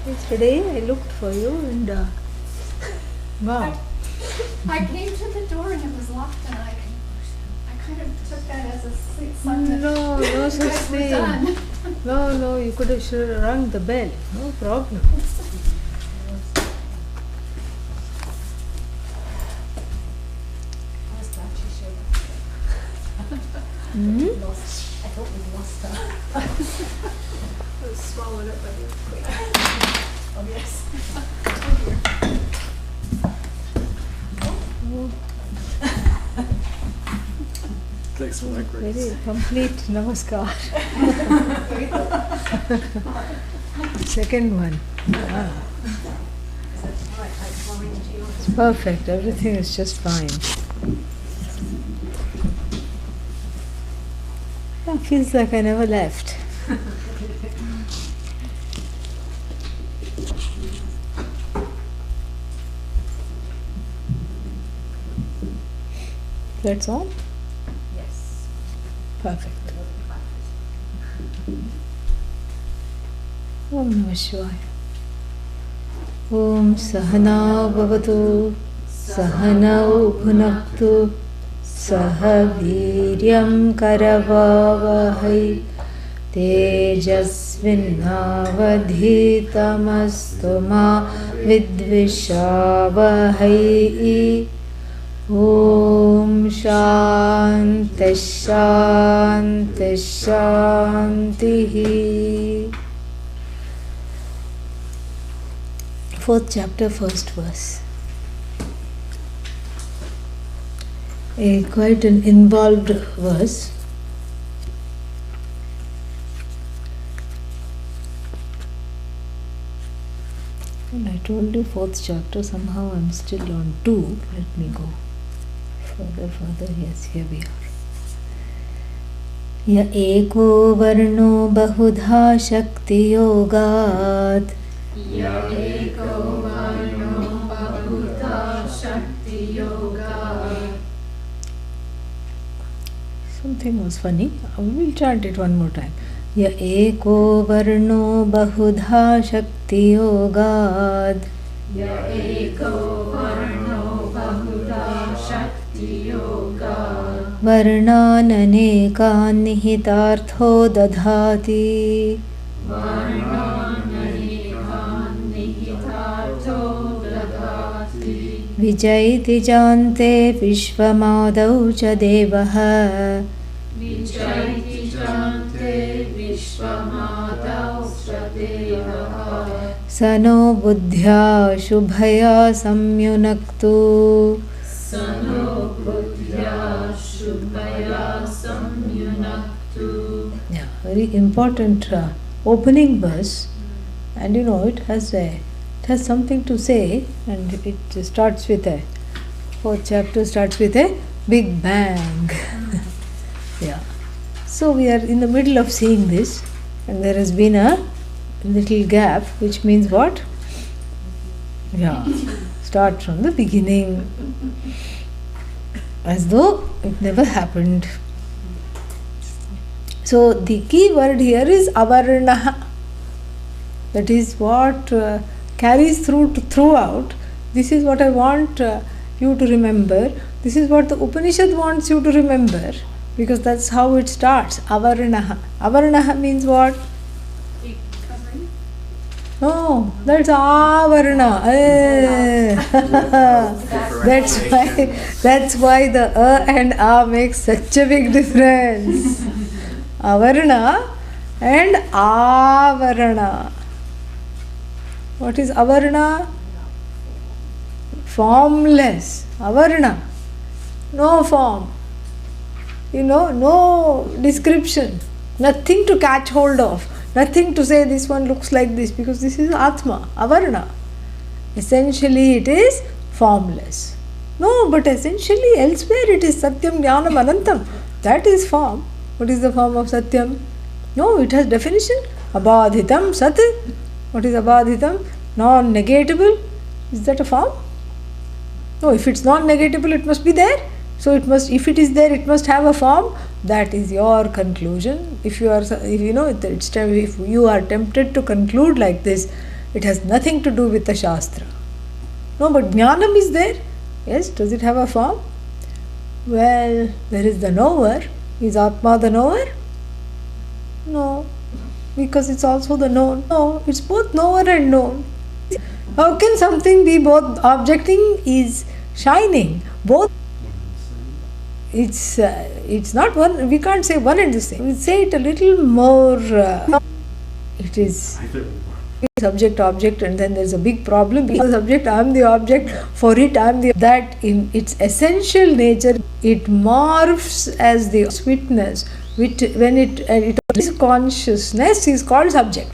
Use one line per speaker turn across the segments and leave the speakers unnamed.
Yesterday I looked for you and wow.
I came to the door and it was locked, and I kind of took that as a sign that
No
you
such
guys were
thing.
done.
No, you could have should have rung the bell. No problem.
I was glad she showed up.
Hmm?
I thought we'd lost her.
It was swallowed up by the earthquake.
Oh, yes.
Thanks for that, Grace.
Very complete namaskar. Second one. Ah,
Right, like pouring into your
it's perfect. Everything is just fine. Yeah, feels like I never left. That's all?
Yes.
Perfect. Om Namah Shivaya. Om Sahana Bhavatu Sahanau Bhunaktu Saha Viryam Karavavahai Tejasvinnavadhitamastu ma Vidvishavahai. Om Shanti Shanti Shanti. Fourth chapter, first verse. Quite an involved verse. And I told you fourth chapter, somehow I'm still on 2. Let me go further. Yes, here we are. Ya eko varno bahudha shakti yogat.
Ya eko varno bahudha shakti yoga.
Something was funny. We'll chant it one more time. Ya eko varno bahudha shakti yogad.
Ya eko varno bahudha shakti yoga.
Varnananekan nihitartho dadhati.
Varnananekan nihitartho dadhati.
Vijayti jante vishvamadau cha devaha.
Vijayti jante vishvamadau sradevah.
Sano buddhya shubhaya samyunaktu.
Sano buddhya shubhaya samyunaktu.
Yeah, very important opening verse, and it has something to say, and it starts with a fourth chapter starts with a big bang. Yeah, so we are in the middle of seeing this, and there has been a little gap, which means what? Yeah, start from the beginning, as though it never happened. So the key word here is avarnaha. That is what carries throughout. This is what I want you to remember. This is what the Upanishad wants you to remember, because that's how it starts. Avarnaha. Avarnaha means what?
Covering.
No, that's avarna. That's why the and a makes such a big difference. Avarna and avarana. What is avarna? Formless. Avarna. No form. No description. Nothing to catch hold of. Nothing to say this one looks like this, because this is Atma, Avarna. Essentially it is formless. No, but essentially elsewhere it is Satyam Jnanam Anantam. That is form. What is the form of Satyam? No, it has definition. Abadhitam Sat. What is Abadhitam? Non-negatable. Is that a form? No, if it's non-negatable, it must be there. So if it is there, it must have a form. That is your conclusion. If you are tempted to conclude like this, It has nothing to do with the Shastra. No, but Jnanam is there. Yes, does it have a form? Well, there is the knower. Is Atma the knower? No, because it's also the known. No, it's both knower and known. How can something be both? Objecting is shining. Both. It's not one. We can't say one and the same. We say it a little more. It is subject object, and then there's a big problem. Because subject, I am the object. For it, I am the that. In its essential nature, it morphs as the witness. When it is consciousness is called subject.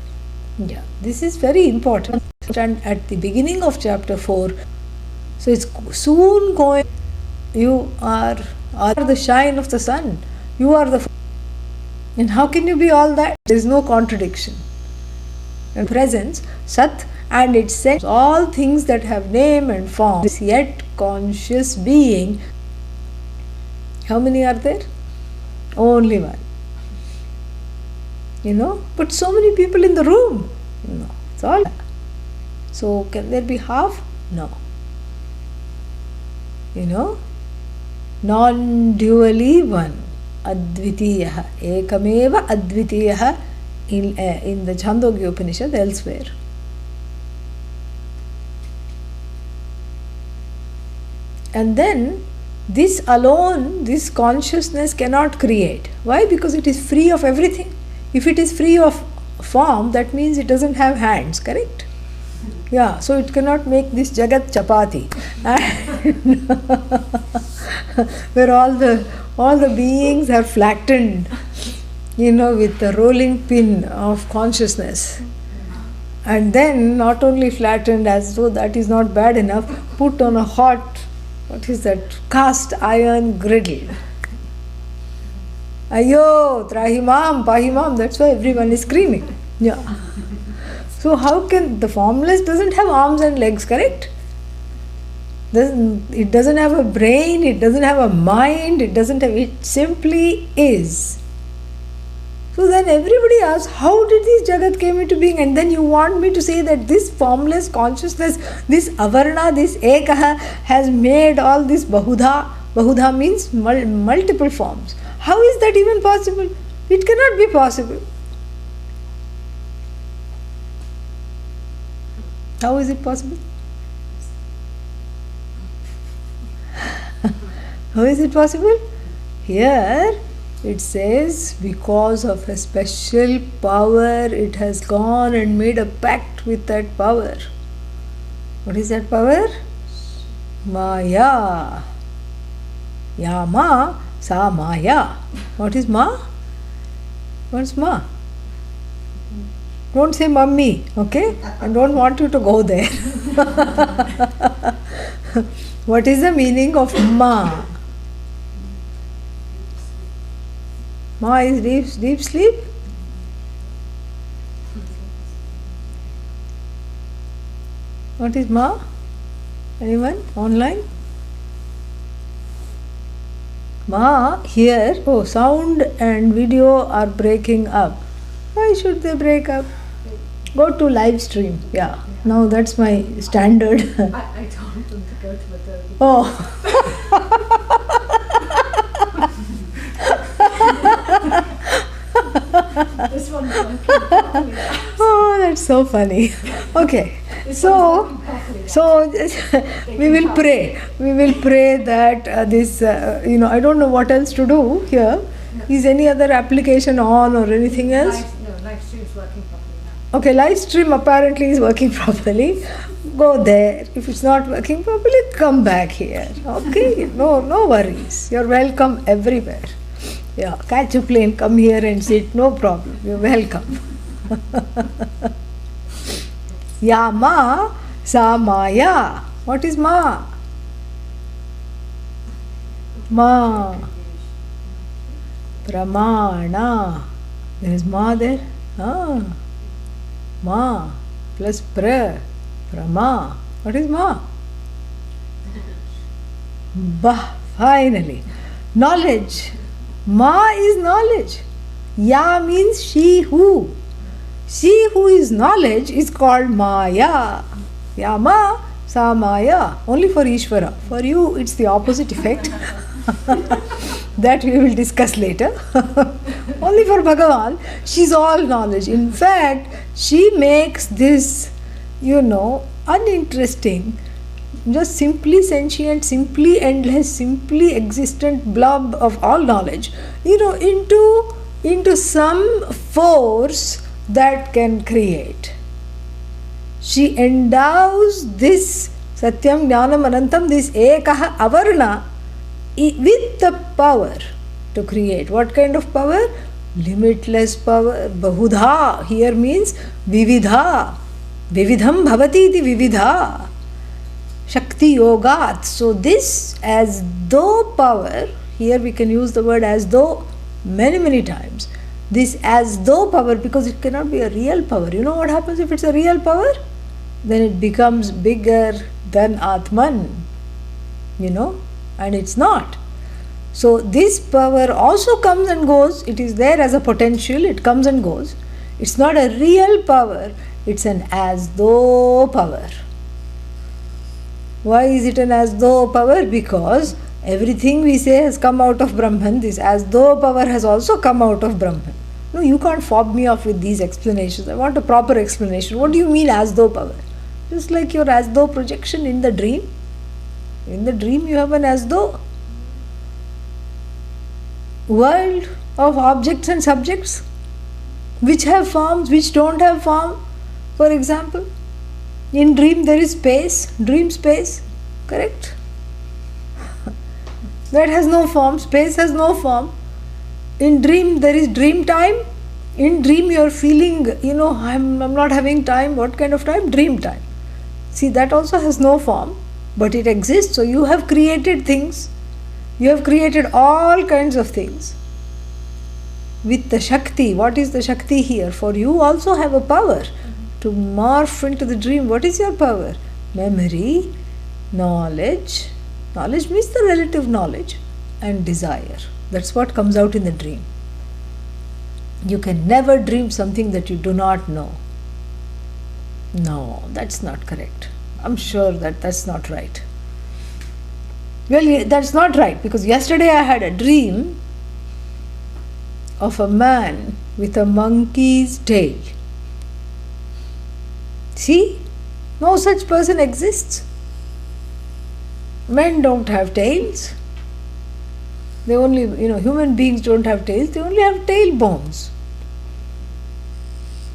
Yeah, this is very important. And at the beginning of chapter 4, so it's soon going. You are the shine of the sun. You are the. And how can you be all that? There is no contradiction. And presence, Sat, and its sense, all things that have name and form, is yet conscious being. How many are there? Only one. But so many people in the room. No, it's all. So can there be half? No. Non-dually one. Advitiyaha. Ekameva Advitiyaha in the Chandogya Upanishad elsewhere. And then this alone, this consciousness cannot create. Why? Because it is free of everything. If it is free of form, that means it doesn't have hands, correct? Yeah, so it cannot make this Jagat Chapati. Where all the beings are flattened, with the rolling pin of consciousness. And then not only flattened, as though that is not bad enough, put on a hot, cast iron griddle. Ayo, trahimam, pahimam, that's why everyone is screaming. Yeah. So how can the formless doesn't have arms and legs, correct? It doesn't have a brain, it doesn't have a mind, it simply is. So then everybody asks, how did this Jagat came into being? And then you want me to say that this formless consciousness, this avarna, this ekaha has made all this bahudha. Bahudha means multiple forms. How is that even possible? It cannot be possible. How is it possible? How is it possible? Here it says, because of a special power, it has gone and made a pact with that power. What is that power? Maya. Yama, sa Maya. What is Ma? What's Ma? Don't say mummy, okay? I don't want you to go there. What is the meaning of Ma? Ma is deep sleep? What is Ma? Anyone online? Ma, here, sound and video are breaking up. Why should they break up? Go to live stream. Yeah, now that's my standard.
I told them to go to a derby. This one's working properly.
Oh, that's so funny. Okay, so we will pray. We will pray that this, I don't know what else to do here. Is any other application on or anything else?
Live stream's working properly now.
Okay, live stream apparently is working properly. Go there. If it's not working properly, come back here. Okay, no worries. You're welcome everywhere. Yeah, catch a plane, come here and sit, no problem. You're welcome. Yama, sa Maya. What is Ma? Ma. Pramana. There is Ma there. Ma plus pra. Prama. What is Ma? Bah, finally. Knowledge. Ma is knowledge. Ya means she who. She who is knowledge is called Maya. Yama, Sa Maya. Only for Ishvara. For you, it's the opposite effect. That we will discuss later. Only for Bhagavan, she's all knowledge. In fact, she makes this, uninteresting, just simply sentient, simply endless, simply existent blob of all knowledge, into some force that can create. She endows this Satyam, Jnanam, Anantam, this Ekaha Avarna with the power to create. What kind of power? Limitless power. Bahudha here means Vividha. Vividham bhavati iti Vividha. Shakti yogat. So this as though power, here we can use the word as though many, many times. This as though power, because it cannot be a real power. You know what happens if it's a real power? Then it becomes bigger than Atman. And it's not. So this power also comes and goes. It is there as a potential. It comes and goes. It's not a real power. It's an as though power. Why is it an as though power? Because everything we say has come out of Brahman. This as though power has also come out of Brahman. No, you can't fob me off with these explanations. I want a proper explanation. What do you mean as though power? Just like your as though projection in the dream. In the dream you have an as though world of objects and subjects which have forms, which don't have form. For example, in dream there is space, dream space, correct? That has no form, space has no form. In dream there is dream time. In dream you are feeling, I'm not having time. What kind of time? Dream time. See, that also has no form, but it exists. So you have created things. You have created all kinds of things. With the Shakti, what is the Shakti here? For you also have a power to morph into the dream. What is your power? Memory, knowledge. Knowledge means the relative knowledge, and desire. That's what comes out in the dream. You can never dream something that you do not know. No, that's not correct. I'm sure that that's not right. Well, that's not right, because yesterday I had a dream of a man with a monkey's tail. See? No such person exists. Men don't have tails. They only, human beings don't have tails, they only have tailbones.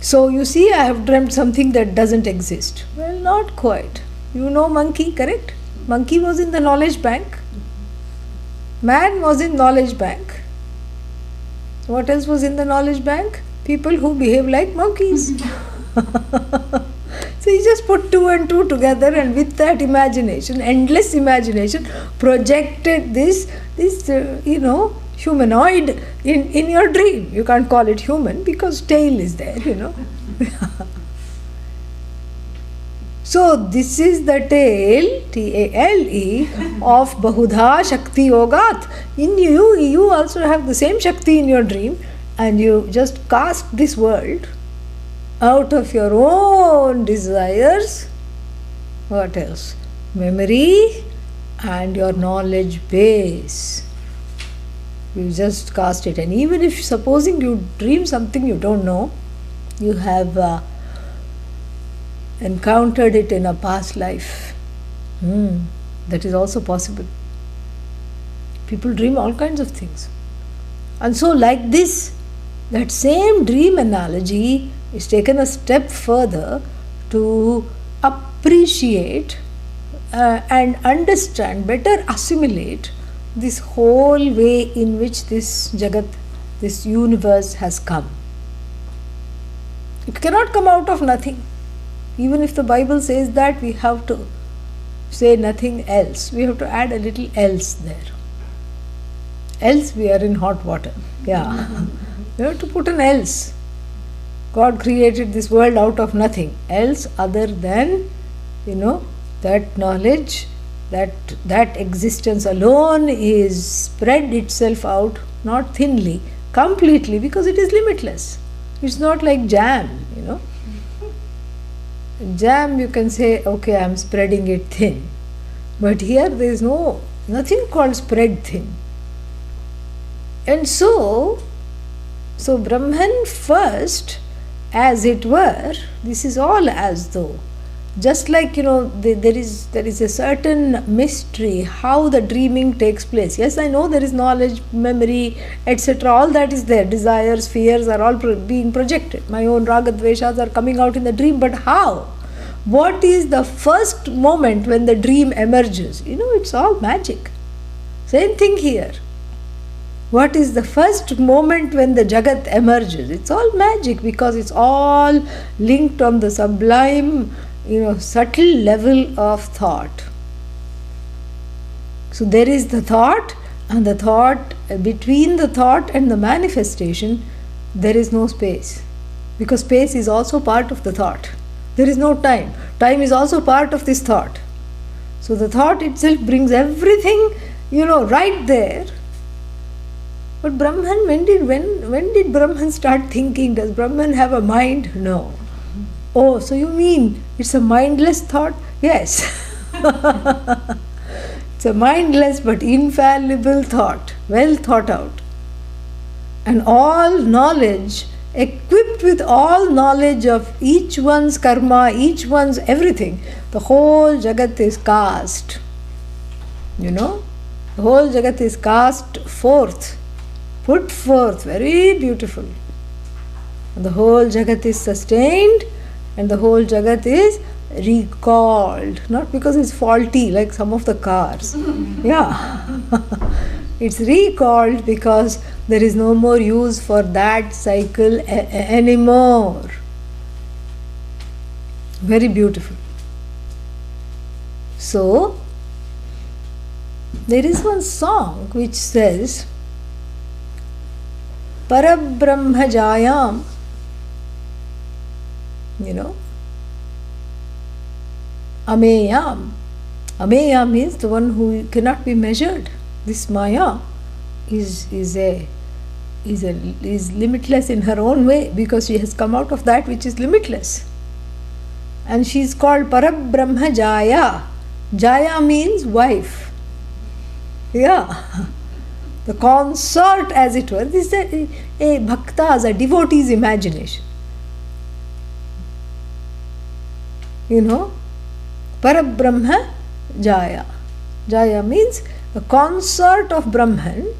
So you see, I have dreamt something that doesn't exist. Well, not quite. You know monkey, correct? Monkey was in the knowledge bank. Man was in knowledge bank. What else was in the knowledge bank? People who behave like monkeys. So he just put two and two together, and with that imagination, endless imagination, projected this humanoid in your dream. You can't call it human because tail is there, So this is the tail, T-A-L-E, of Bahudha Shakti Yogat. In you also have the same Shakti in your dream, and you just cast this world out of your own desires. What else? Memory and your knowledge base. You just cast it. And even if supposing you dream something you don't know, you have encountered it in a past life. That is also possible. People dream all kinds of things. And so like this, that same dream analogy is taken a step further to appreciate and understand, better assimilate this whole way in which this Jagat, this universe has come. It cannot come out of nothing. Even if the Bible says that, we have to say nothing else. We have to add a little else there. Else we are in hot water. Yeah. We have to put an else. God created this world out of nothing. Else other than, that knowledge, that existence alone is spread itself out, not thinly, completely, because it is limitless. It's not like jam, you know. Jam, you can say, okay, I'm spreading it thin. But here there is nothing called spread thin. And so Brahman first, as it were, this is all as though. Just like, you know, there is a certain mystery how the dreaming takes place. Yes, I know there is knowledge, memory, etc. All that is there. Desires, fears are all being projected. My own raga dveshas are coming out in the dream. But how? What is the first moment when the dream emerges? You know, it's all magic. Same thing here. What is the first moment when the Jagat emerges? It's all magic because it's all linked on the sublime, you know, subtle level of thought. So there is the thought, and the thought, between the thought and the manifestation, there is no space. Because space is also part of the thought. There is no time. Time is also part of this thought. So the thought itself brings everything, you know, right there. But Brahman, when did Brahman start thinking? Does Brahman have a mind? No. Oh, so you mean it's a mindless thought? Yes. It's a mindless but infallible thought, well thought out. And all knowledge, equipped with all knowledge of each one's karma, each one's everything, the whole Jagat is cast. You know? The whole Jagat is cast forth, put forth, very beautiful. And the whole Jagat is sustained, and the whole Jagat is recalled, not because it's faulty like some of the cars. Yeah. It's recalled because there is no more use for that cycle anymore. Very beautiful. So, there is one song which says, Parabrahmajayam, you know, Ameyam. Ameyam is the one who cannot be measured. This Maya is limitless in her own way because she has come out of that which is limitless. And she is called Parabrahma Jaya. Jaya means wife. Yeah. The consort, as it were. This is a bhakta's, a devotee's imagination. You know, Parabrahma Jaya. Jaya means the consort of Brahman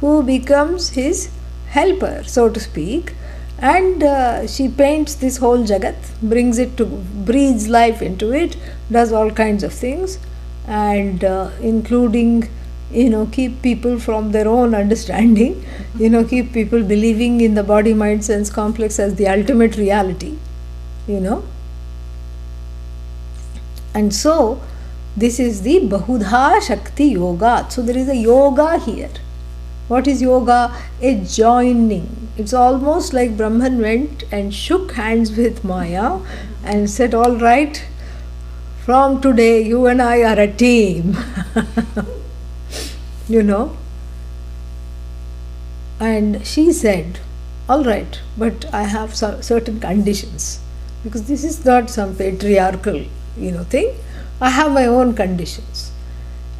who becomes his helper, so to speak, and she paints this whole Jagat, breathes life into it, does all kinds of things, and including, you know, keep people from their own understanding, you know, keep people believing in the body, mind, sense complex as the ultimate reality, you know. And so, this is the Bahudha Shakti Yoga. So, there is a yoga here. What is yoga? A joining. It's almost like Brahman went and shook hands with Maya and said, all right, from today you and I are a team. You know. And she said, all right, but I have certain conditions. Because this is not some patriarchal, you know, thing. I have my own conditions.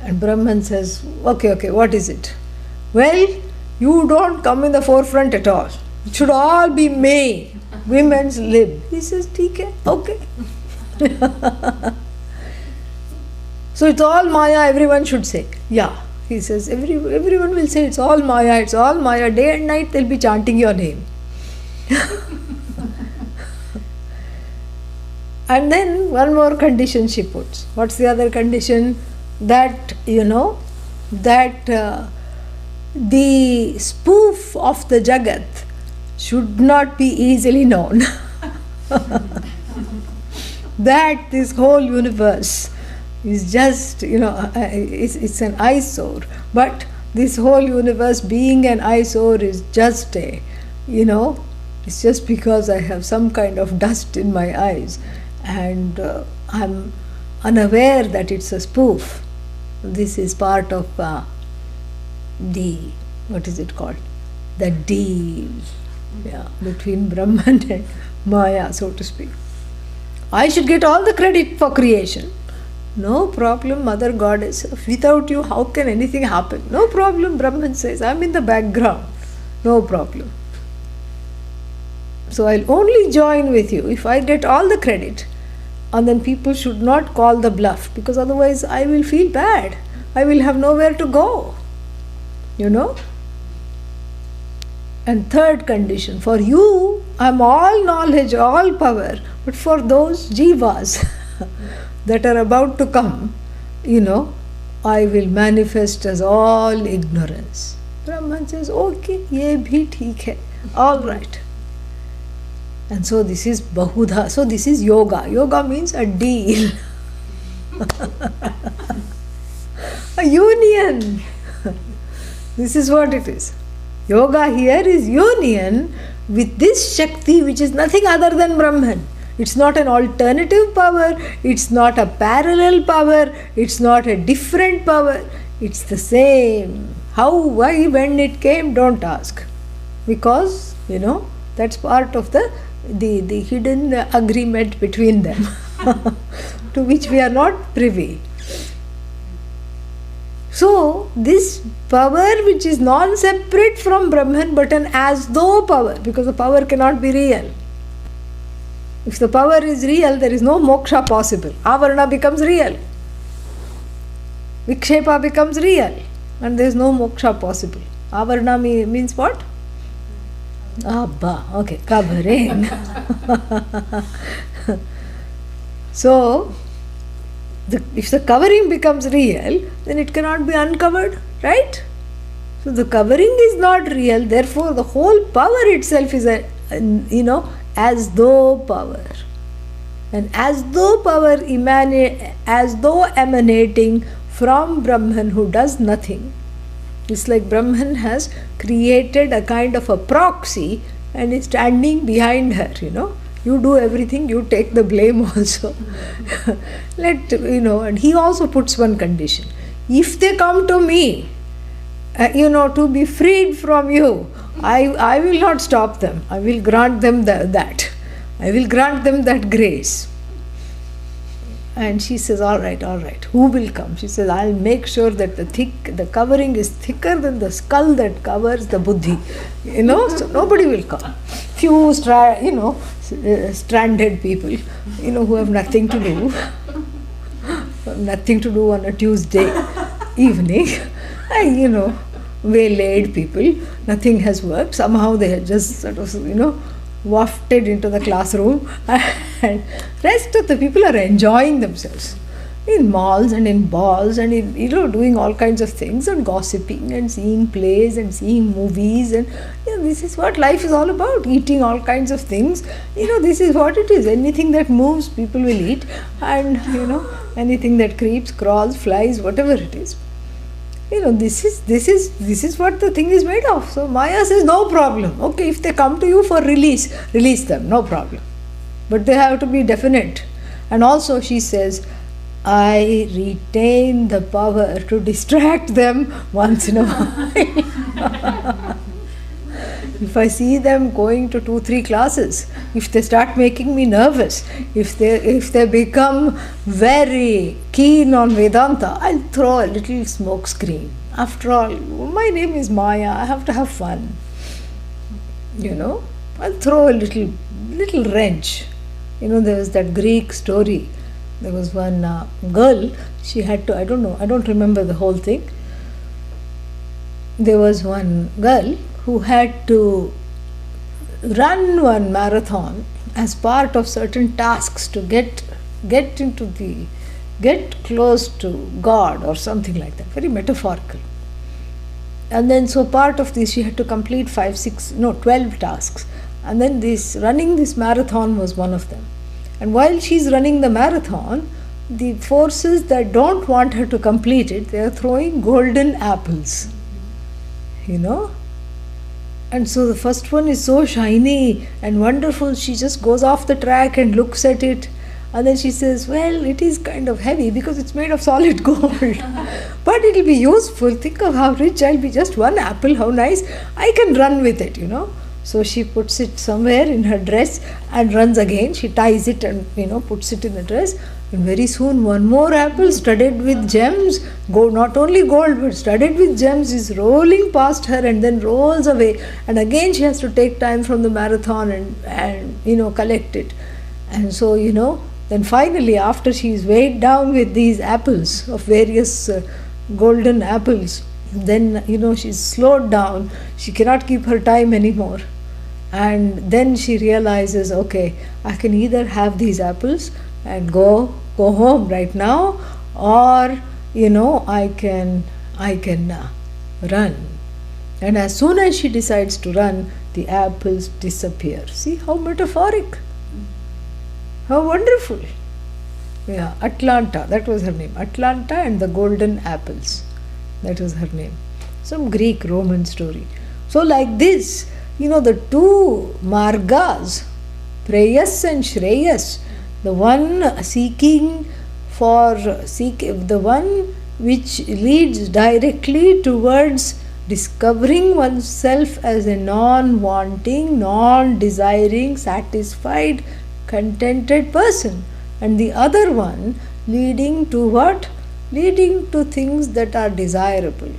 And Brahman says, okay, what is it? Well, you don't come in the forefront at all. It should all be me, women's lib. He says, TK, okay. So it's all Maya, everyone should say. Yeah. He says, everyone will say it's all Maya, it's all Maya. Day and night they'll be chanting your name. And then one more condition she puts. What's the other condition? That, you know, that the spoof of the Jagat should not be easily known. That this whole universe is just, you know, it's an eyesore. But this whole universe being an eyesore is just a, you know, it's just because I have some kind of dust in my eyes. And I'm unaware that it's a spoof. This is part of the, what is it called? The deal. Yeah. between Brahman and Maya, so to speak. I should get all the credit for creation. No problem, Mother Goddess. Without you, how can anything happen? No problem, Brahman says. I'm in the background. No problem. So I'll only join with you if I get all the credit. And then people should not call the bluff, because otherwise I will feel bad. I will have nowhere to go. You know? And third condition, for you, I'm all knowledge, all power. But for those jivas that are about to come, you know, I will manifest as all ignorance. Brahman says, okay, ye bhi theek hai. All right. And so this is Bahudha. So this is yoga. Yoga means a deal. A union. This is what it is. Yoga here is union with this Shakti, which is nothing other than Brahman. It's not an alternative power, it's not a parallel power, it's not a different power, it's the same. How, why, when it came, don't ask. Because, you know, that's part of the hidden agreement between them, to which we are not privy. So, this power which is non-separate from Brahman but an as though power, because the power cannot be real. If the power is real, there is no moksha possible. Avarana becomes real. Vikshepa becomes real. And there is no moksha possible. Avarana means what? Abba. Okay, covering. So, if the covering becomes real, then it cannot be uncovered, right? So the covering is not real, therefore the whole power itself is as though power. And as though power as though emanating from Brahman who does nothing. It's like Brahman has created a kind of a proxy and is standing behind her, you know. You do everything, you take the blame also. And he also puts one condition. If they come to me, to be freed from you, I will not stop them. I will grant them that. I will grant them that grace. And she says, all right, who will come? She says, I'll make sure that the covering is thicker than the skull that covers the buddhi. So nobody will come. Few stranded people, who have nothing to do. Nothing to do on a Tuesday evening. Waylaid people. Nothing has worked. Somehow they have just sort of, wafted into the classroom, and rest of the people are enjoying themselves in malls and in balls and in doing all kinds of things and gossiping and seeing plays and seeing movies, and this is what life is all about, eating all kinds of things. This is what it is. Anything that moves people will eat, and anything that creeps, crawls, flies, whatever it is. This is what the thing is made of. So Maya says, no problem. Okay, if they come to you for release them, no problem. But they have to be definite. And also she says, I retain the power to distract them once in a while. If I see them going to 2-3 classes, if they start making me nervous, if they become very keen on Vedanta, I'll throw a little smoke screen. After all, my name is Maya, I have to have fun. I'll throw a little wrench. There was that Greek story. There was one girl, she had to, I don't remember the whole thing. There was one girl who had to run one marathon as part of certain tasks to get close to God or something like that, very metaphorical. And then so part of this she had to complete 12 tasks, and then running this marathon was one of them. And while she's running the marathon, the forces that don't want her to complete it, they are throwing golden apples, And so the first one is so shiny and wonderful, she just goes off the track and looks at it, and then she says, well, it is kind of heavy because it's made of solid gold, but it will be useful. Think of how rich I'll be, just one apple, how nice, I can run with it, So she puts it somewhere in her dress and runs again. She ties it and puts it in the dress. And very soon one more apple studded with gems, not only gold but studded with gems, is rolling past her and then rolls away. And again she has to take time from the marathon and collect it. And so then finally, after she is weighed down with these apples of various golden apples, then she's slowed down. She cannot keep her time anymore. And then she realizes, okay, I can either have these apples and go home right now, or I can run. And as soon as she decides to run, the apples disappear. See how metaphoric, how wonderful. Yeah, Atlanta, that was her name. Atlanta and the golden apples, that was her name. Some Greek Roman story. So like this, the two margas, Preyas and Shreyas, the one the one which leads directly towards discovering oneself as a non-wanting, non-desiring, satisfied, contented person, and the other one leading to what? Leading to things that are desirable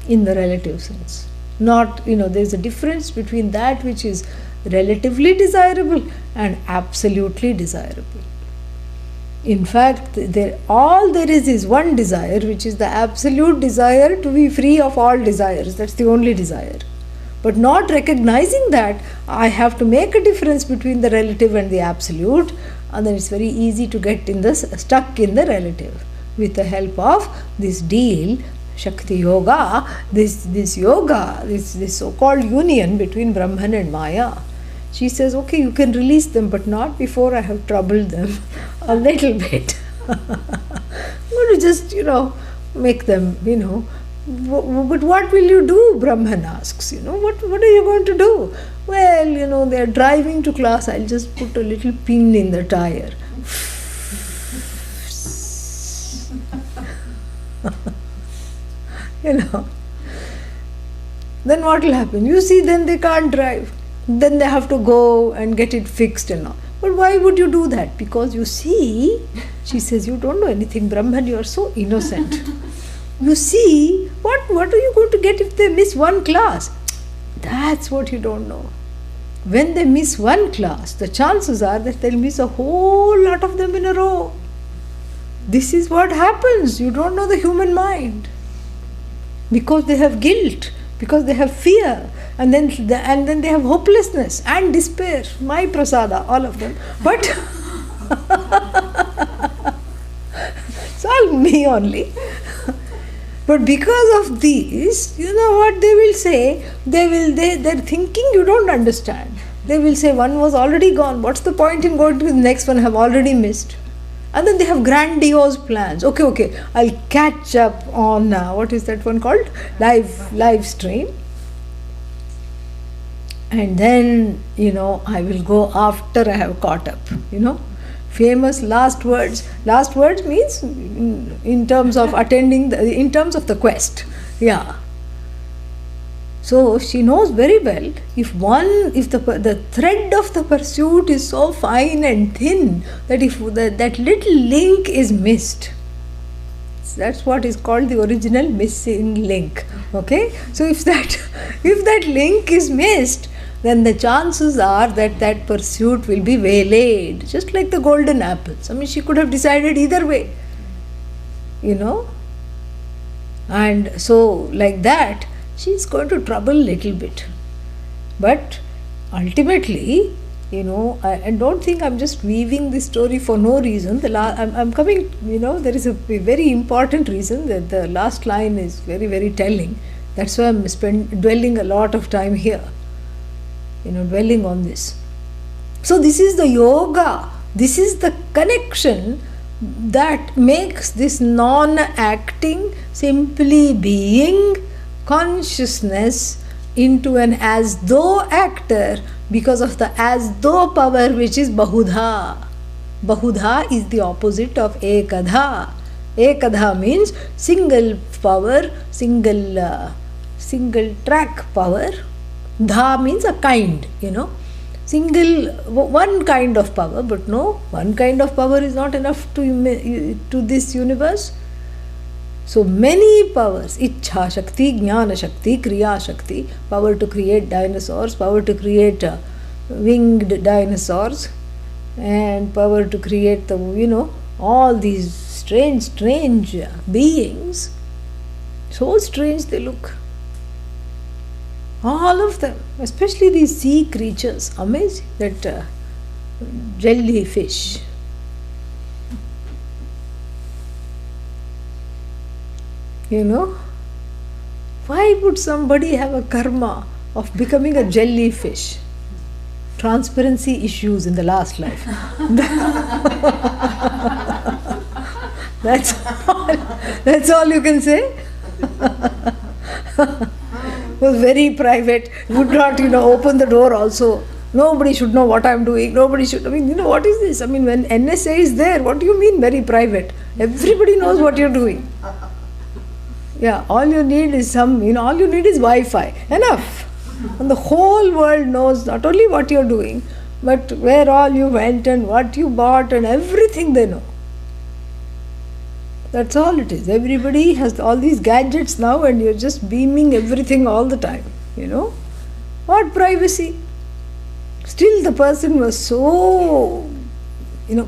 in the relative sense. Not, there's a difference between that which is relatively desirable and absolutely desirable. In fact, all there is one desire, which is the absolute desire to be free of all desires. That's the only desire. But not recognizing that, I have to make a difference between the relative and the absolute, and then it's very easy to get stuck in the relative. With the help of this deal, Shakti Yoga, this yoga, this so-called union between Brahman and Maya, she says, okay, you can release them, but not before I have troubled them a little bit. I'm going to just, make them, But what will you do? Brahman asks, what are you going to do? Well, they are driving to class, I'll just put a little pin in the tire. Then what will happen? You see, then they can't drive. Then they have to go and get it fixed and all. But why would you do that? Because you see, she says, you don't know anything, Brahman, you are so innocent. You see, what are you going to get if they miss one class? That's what you don't know. When they miss one class, the chances are that they'll miss a whole lot of them in a row. This is what happens. You don't know the human mind. Because they have guilt, because they have fear, and then they have hopelessness and despair. My prasada, all of them. But it's all me only. But because of these, you know what they will say? They're thinking you don't understand. They will say, one was already gone. What's the point in going to the next one? I have already missed. And then they have grandiose plans. Okay, I'll catch up on, what is that one called? Live stream. And then, I will go after I have caught up, Famous last words. Last words means in terms of in terms of the quest. Yeah. So she knows very well, if the thread of the pursuit is so fine and thin that if that little link is missed, that's what is called the original missing link. Okay? So if that link is missed, then the chances are that pursuit will be waylaid, just like the golden apples. I mean, she could have decided either way, And so, like that, she's going to trouble little bit. But ultimately, I don't think I'm just weaving this story for no reason. I'm coming, there is a very important reason that the last line is very, very telling. That's why I'm dwelling a lot of time here, dwelling on this. So this is the yoga. This is the connection that makes this non-acting, simply being consciousness into an as though actor, because of the as though power, which is Bahudha. Bahudha is the opposite of Ekadha. Ekadha means single power, single track power, Dha means a kind, single, one kind of power, but no, one kind of power is not enough to this universe. So many powers, Ichha Shakti, Jnana Shakti, Kriya Shakti, power to create dinosaurs, power to create winged dinosaurs, and power to create all these strange beings. So strange they look. All of them, especially these sea creatures, amazing. That jellyfish. Why would somebody have a karma of becoming a jellyfish? Transparency issues in the last life. That's all you can say. Was very private, would not open the door also. Nobody should know what I'm doing. Nobody should, what is this? When NSA is there, what do you mean very private? Everybody knows what you're doing. Yeah, all you need is all you need is Wi-Fi. Enough. And the whole world knows not only what you're doing, but where all you went and what you bought and everything they know. That's all it is. Everybody has all these gadgets now and you're just beaming everything all the time. What privacy? Still the person was so,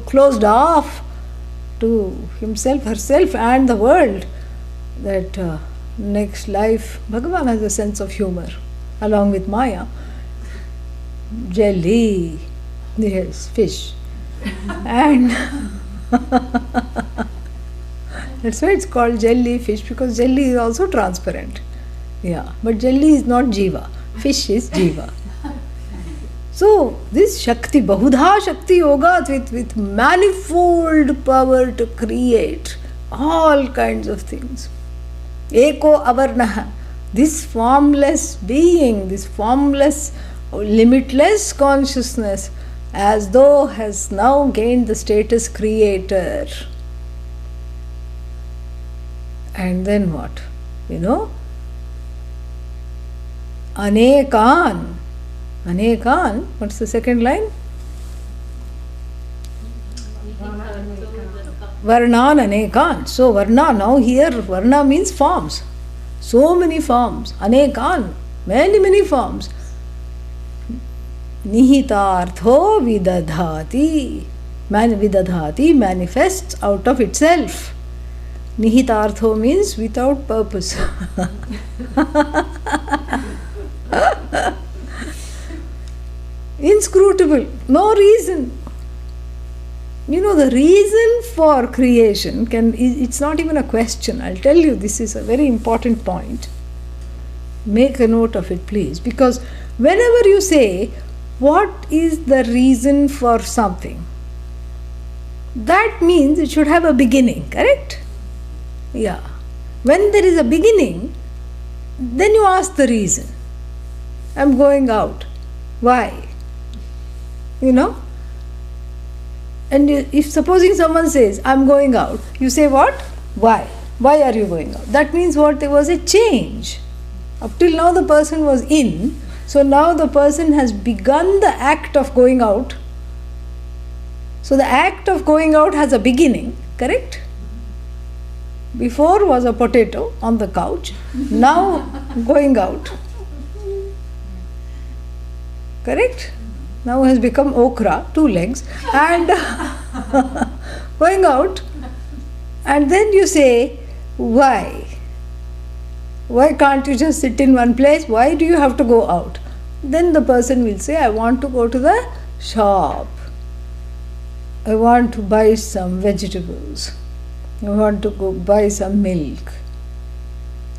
closed off to himself, herself and the world that next life, Bhagavan has a sense of humor along with Maya. Jelly, yes, fish. And that's why it's called jellyfish, because jelly is also transparent. Yeah, but jelly is not jiva. Fish is jiva. So this Shakti, Bahudha Shakti Yoga with manifold power to create all kinds of things. Eko Avarnaha, this formless being, this formless, limitless consciousness, as though has now gained the status creator. And then what? Anekan. Anekan, what's the second line? Varnan Anekan. So Varna, now here Varna means forms. So many forms. Anekan, many forms. Nihitartho vidadhati. Vidadhati manifests out of itself. Nihitartho means without purpose. Inscrutable, no reason. The reason for creation it's not even a question. I'll tell you, this is a very important point. Make a note of it, please, because whenever you say, what is the reason for something? That means it should have a beginning, correct? Yeah. When there is a beginning, then you ask the reason. I'm going out. Why? And if supposing someone says, I'm going out, you say what? Why? Why are you going out? That means what? There was a change. Up till now the person was in, so now the person has begun the act of going out. So the act of going out has a beginning, correct? Before was a potato on the couch, now going out. Correct? Now has become okra, 2 legs, and going out. And then you say, why? Why can't you just sit in one place? Why do you have to go out? Then the person will say, I want to go to the shop. I want to buy some vegetables. I want to go buy some milk.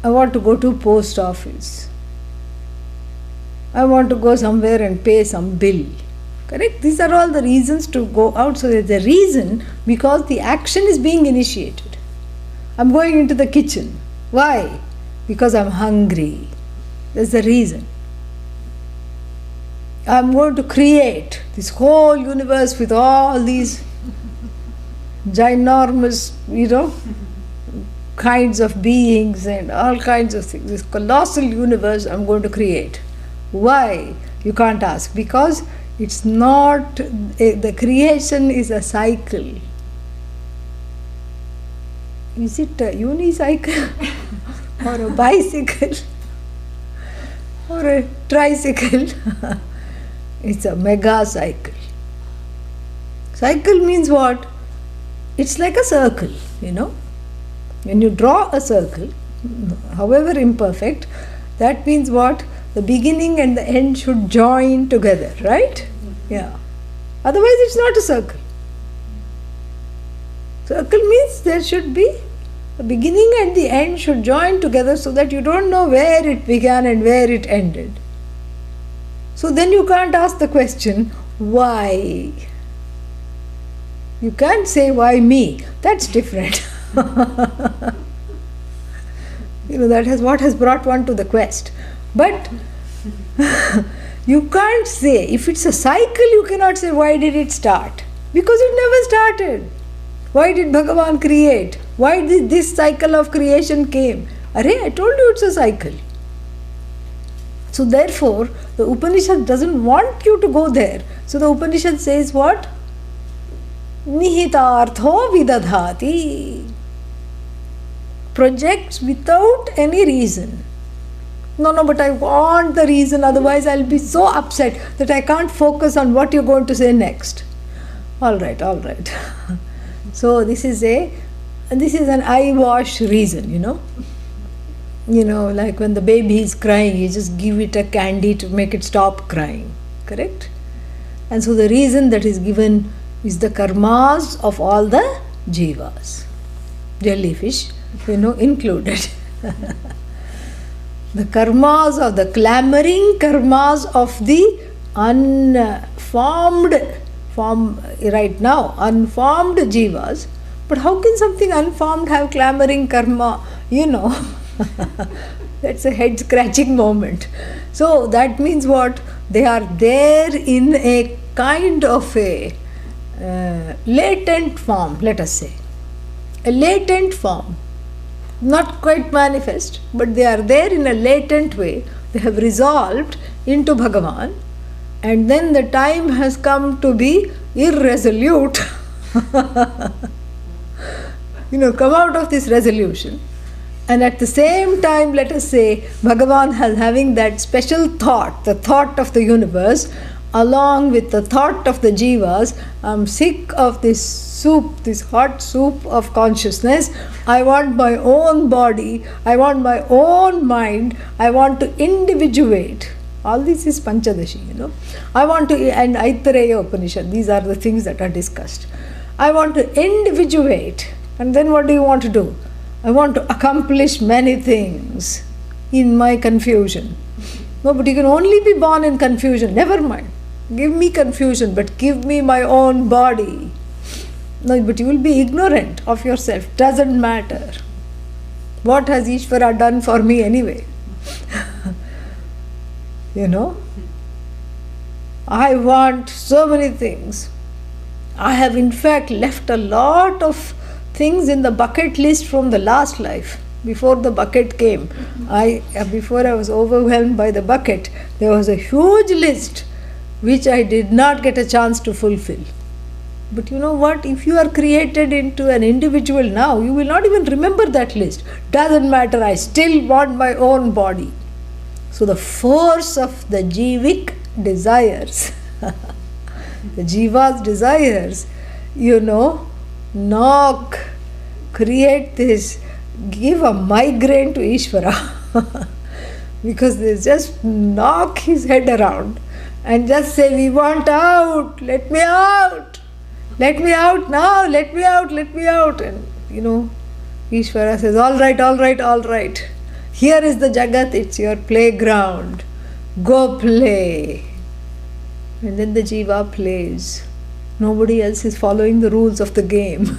I want to go to post office. I want to go somewhere and pay some bill. Correct? These are all the reasons to go out. So there's a reason because the action is being initiated. I'm going into the kitchen. Why? Because I'm hungry. There's the reason. I'm going to create this whole universe with all these ginormous, kinds of beings and all kinds of things. This colossal universe I'm going to create. Why? You can't ask. Because it's not, the creation is a cycle. Is it a unicycle or a bicycle or a tricycle? It's a mega cycle. Cycle means what? It's like a circle, you know. When you draw a circle, however imperfect, that means what? The beginning and the end should join together, right? Yeah. Otherwise, it's not a circle. Circle means there should be the beginning and the end should join together so that you don't know where it began and where it ended. So then you can't ask the question, why? You can't say, why me? That's different. That has what has brought one to the quest. But you can't say, if it's a cycle, you cannot say, why did it start? Because it never started. Why did Bhagavan create? Why did this cycle of creation came? Arey, I told you it's a cycle. So therefore, the Upanishad doesn't want you to go there. So the Upanishad says what? Nihitartho vidadhati. Projects without any reason. No, but I want the reason, otherwise I'll be so upset that I can't focus on what you're going to say next. All right. So this is an eyewash reason, like when the baby is crying, you just give it a candy to make it stop crying, correct? And so the reason that is given is the karmas of all the jivas, jellyfish, included. The karmas of the clamoring karmas of the unformed jivas. But how can something unformed have clamoring karma? That's a head scratching moment. So that means what? They are there in a kind of a latent form, let us say. A latent form. Not quite manifest, but they are there in a latent way. They have resolved into Bhagavan, and then the time has come to be irresolute. Come out of this resolution. And at the same time, let us say, Bhagavan has having that special thought, the thought of the universe, along with the thought of the jivas. I'm sick of this soup, this hot soup of consciousness. I want my own body, I want my own mind, I want to individuate. All this is Panchadashi, I want to, and Aitareya Upanishad, these are the things that are discussed. I want to individuate. And then what do you want to do? I want to accomplish many things in my confusion. No, but you can only be born in confusion. Never mind. Give me confusion, but give me my own body. No, but you will be ignorant of yourself. Doesn't matter. What has Ishvara done for me anyway? I want so many things. I have in fact left a lot of things in the bucket list from the last life. Before the bucket came, before I was overwhelmed by the bucket, there was a huge list which I did not get a chance to fulfill. But you know what? If you are created into an individual now, you will not even remember that list. Doesn't matter, I still want my own body. So the force of the jivic desires, the jiva's desires, knock, create this, give a migraine to Ishvara. Because they just knock his head around and just say, we want out, let me out. Let me out now, let me out. And Ishvara says, all right. Here is the Jagat, it's your playground. Go play. And then the jiva plays. Nobody else is following the rules of the game.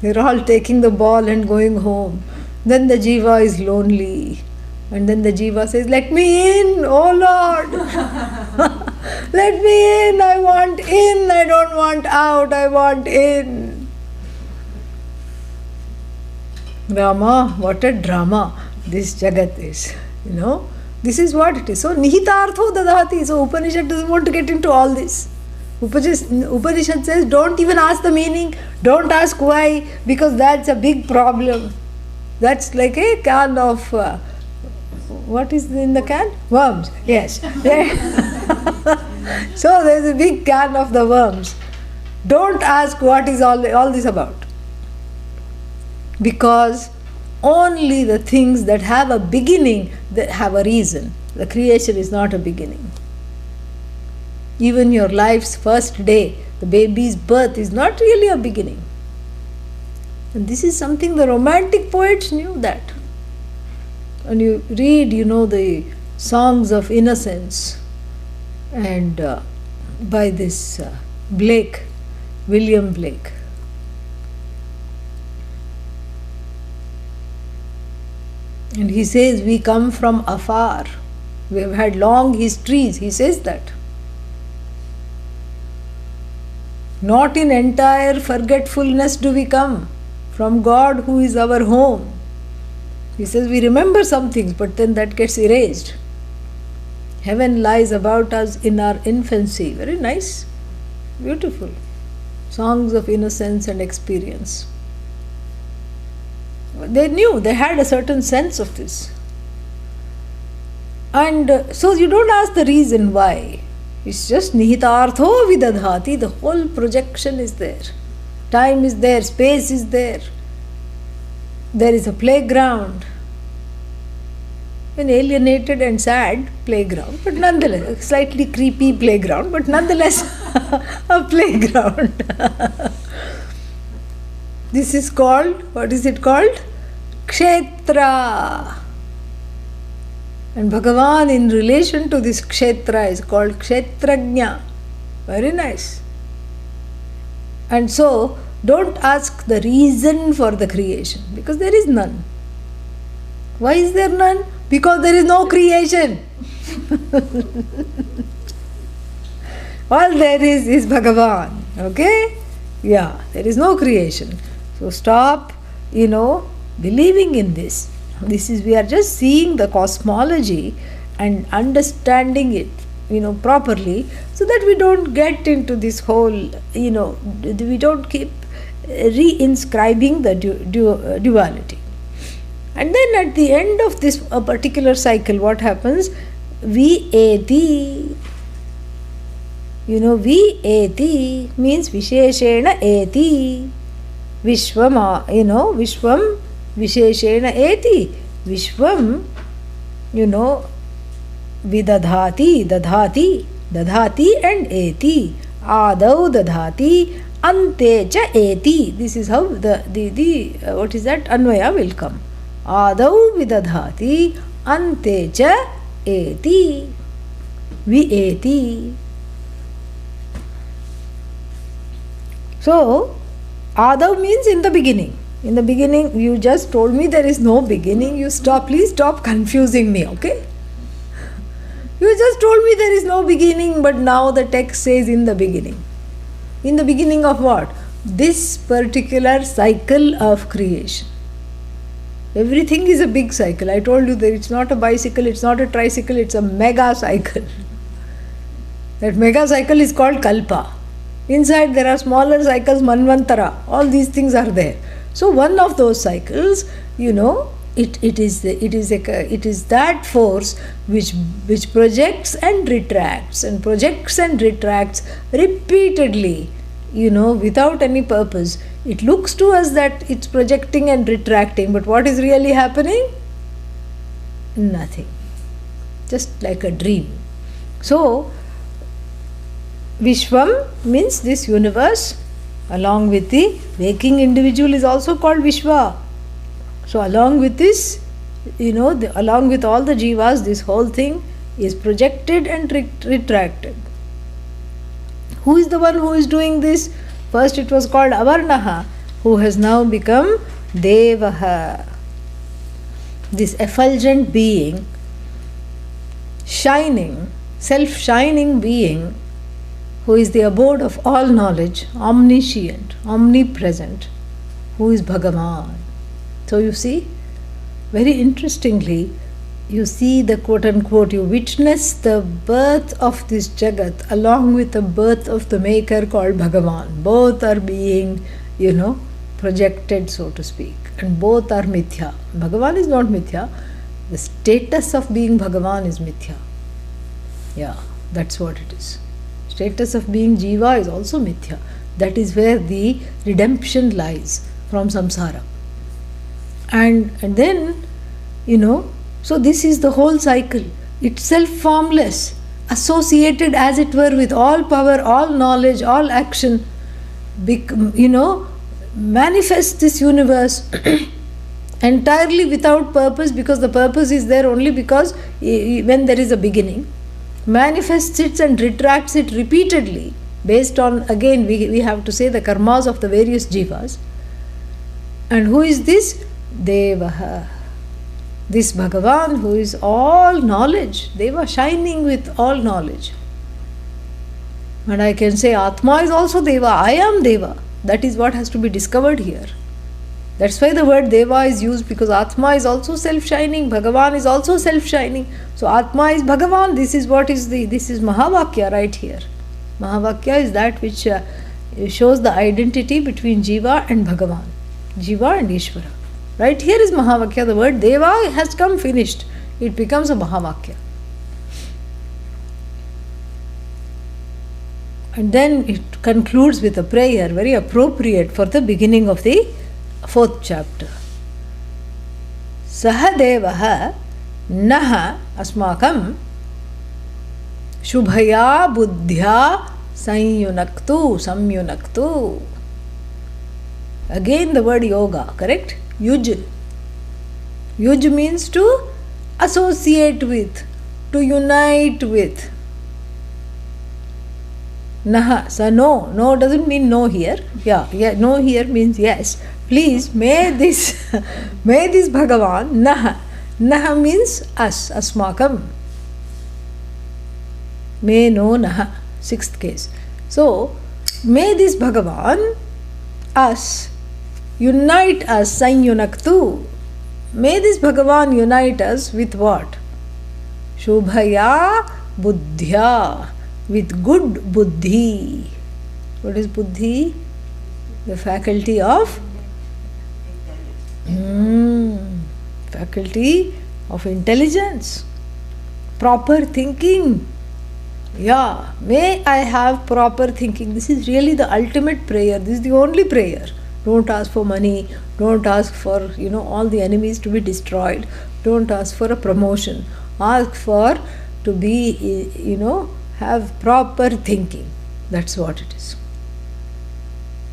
They're all taking the ball and going home. Then the jiva is lonely. And then the jiva says, let me in, oh Lord. Let me in, I want in, I don't want out, I want in. Rama, what a drama this Jagat is, This is what it is. So nihitartho dadhati. So Upanishad doesn't want to get into all this. Upanishad says don't even ask the meaning, don't ask why, because that's a big problem. That's like a can of what is in the can? Worms. Yes. So there's a big can of the worms. Don't ask what is all this about. Because only the things that have a beginning, that have a reason. The creation is not a beginning. Even your life's first day, the baby's birth is not really a beginning. And this is something the romantic poets knew that. When you read, the songs of innocence and by this Blake, William Blake. And he says, we come from afar. We have had long histories. He says that. Not in entire forgetfulness do we come from God who is our home. He says we remember some things, but then that gets erased. Heaven lies about us in our infancy. Very nice, beautiful. Songs of innocence and experience. They knew, they had a certain sense of this. And so you don't ask the reason why. It's just nihitartho vidadhati. The whole projection is there. Time is there, space is there. There is a playground. An alienated and sad playground, but nonetheless, a slightly creepy playground, but nonetheless a playground. This is called, what is it called? Kshetra. And Bhagavan in relation to this kshetra is called Kshetrajna. Very nice. And so, don't ask the reason for the creation, because there is none. Why is there none? Because there is no creation. All there is Bhagavan. Okay? Yeah, there is no creation. So stop, believing in this. We are just seeing the cosmology and understanding it, properly, so that we don't get into this whole, we don't keep reinscribing the duality. And then at the end of this particular cycle, what happens? Vi-eti. Vi-eti means Visheshena eti. Vishvam, Vishwam Visheshena eti. Vishwam, vidadhati, dadhati and eti. Adau dadhati, ante cha eti. This is how the what is that? Anvaya will come. Adau vidadhati, ante cha eti. Vi-eti. So, Adav means in the beginning. In the beginning, you just told me there is no beginning. Please stop confusing me, okay? You just told me there is no beginning, but now the text says in the beginning. In the beginning of what? This particular cycle of creation. Everything is a big cycle. I told you that it's not a bicycle, it's not a tricycle, it's a mega cycle. That mega cycle is called Kalpa. Inside there are smaller cycles, Manvantara. All these things are there. So one of those cycles, it is that force which projects and retracts repeatedly, without any purpose. It looks to us that it's projecting and retracting, but what is really happening? Nothing. Just like a dream. So, Vishwam means this universe, along with the waking individual is also called Vishwa. So, along with this, along with all the jivas, this whole thing is projected and retracted. Who is the one who is doing this? First it was called Avarnaha, who has now become Devaha. This effulgent being, shining, self-shining being, who is the abode of all knowledge, omniscient, omnipresent, who is Bhagavan. So you see, very interestingly, you see the quote unquote, you witness the birth of this Jagat along with the birth of the maker called Bhagavan. Both are being, projected, so to speak, and both are mithya. Bhagavan is not mithya, the status of being Bhagavan is mithya. Yeah, that's what it is. Status of being Jiva is also mithya. That is where the redemption lies from samsara. And then, so this is the whole cycle. Itself formless, associated as it were with all power, all knowledge, all action, manifests this universe entirely without purpose, because the purpose is there only because when there is a beginning, manifests it and retracts it repeatedly based on, again, we have to say the karmas of the various jivas. And who is this? Devaha. This Bhagavan who is all knowledge, Deva shining with all knowledge. And I can say Atma is also Deva, I am Deva. That is what has to be discovered here. That's why the word Deva is used, because Atma is also self-shining, Bhagavan is also self-shining. So Atma is Bhagavan, this is Mahavakya right here. Mahavakya is that which shows the identity between Jiva and Bhagavan, Jiva and Ishvara. Right here is Mahavakya, the word Deva has come finished. It becomes a Mahavakya. And then it concludes with a prayer, very appropriate for the beginning of the 4th chapter. Saha Devaha Naha Asmakam Shubhaya Buddhya Samyunaktu. Again the word yoga, correct? Yuj. Yuj means to associate with, to unite with. Naha. So no doesn't mean no here. Yeah, no here means yes. Please, may this Bhagavan, Naha means us, asmakam. May no Naha, 6th case. So, may this Bhagavan, us, unite us, Sanyunaktu. May this Bhagavan unite us with what? Shubhaya Buddhya, with good buddhi. What is buddhi? The faculty of intelligence, proper thinking. Yeah, may I have proper thinking. This is really the ultimate prayer. This is the only prayer. Don't ask for money. Don't ask for, all the enemies to be destroyed. Don't ask for a promotion. Ask for to be, have proper thinking. That's what it is.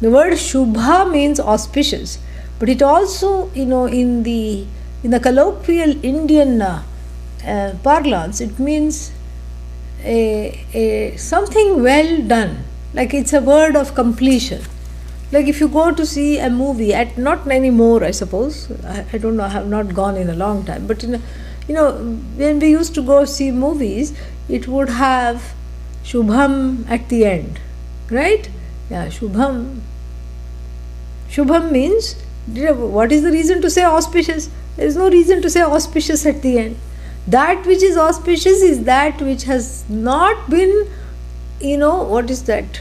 The word Shubha means auspicious, but it also, in the colloquial Indian parlance, it means a something well done. Like it's a word of completion. Like if you go to see a movie, not anymore, I suppose. I don't know. I have not gone in a long time. But when we used to go see movies, it would have Shubham at the end, right? Yeah, Shubham. Shubham means, what is the reason to say auspicious? There is no reason to say auspicious at the end. That which is auspicious is that which has not been, what is that?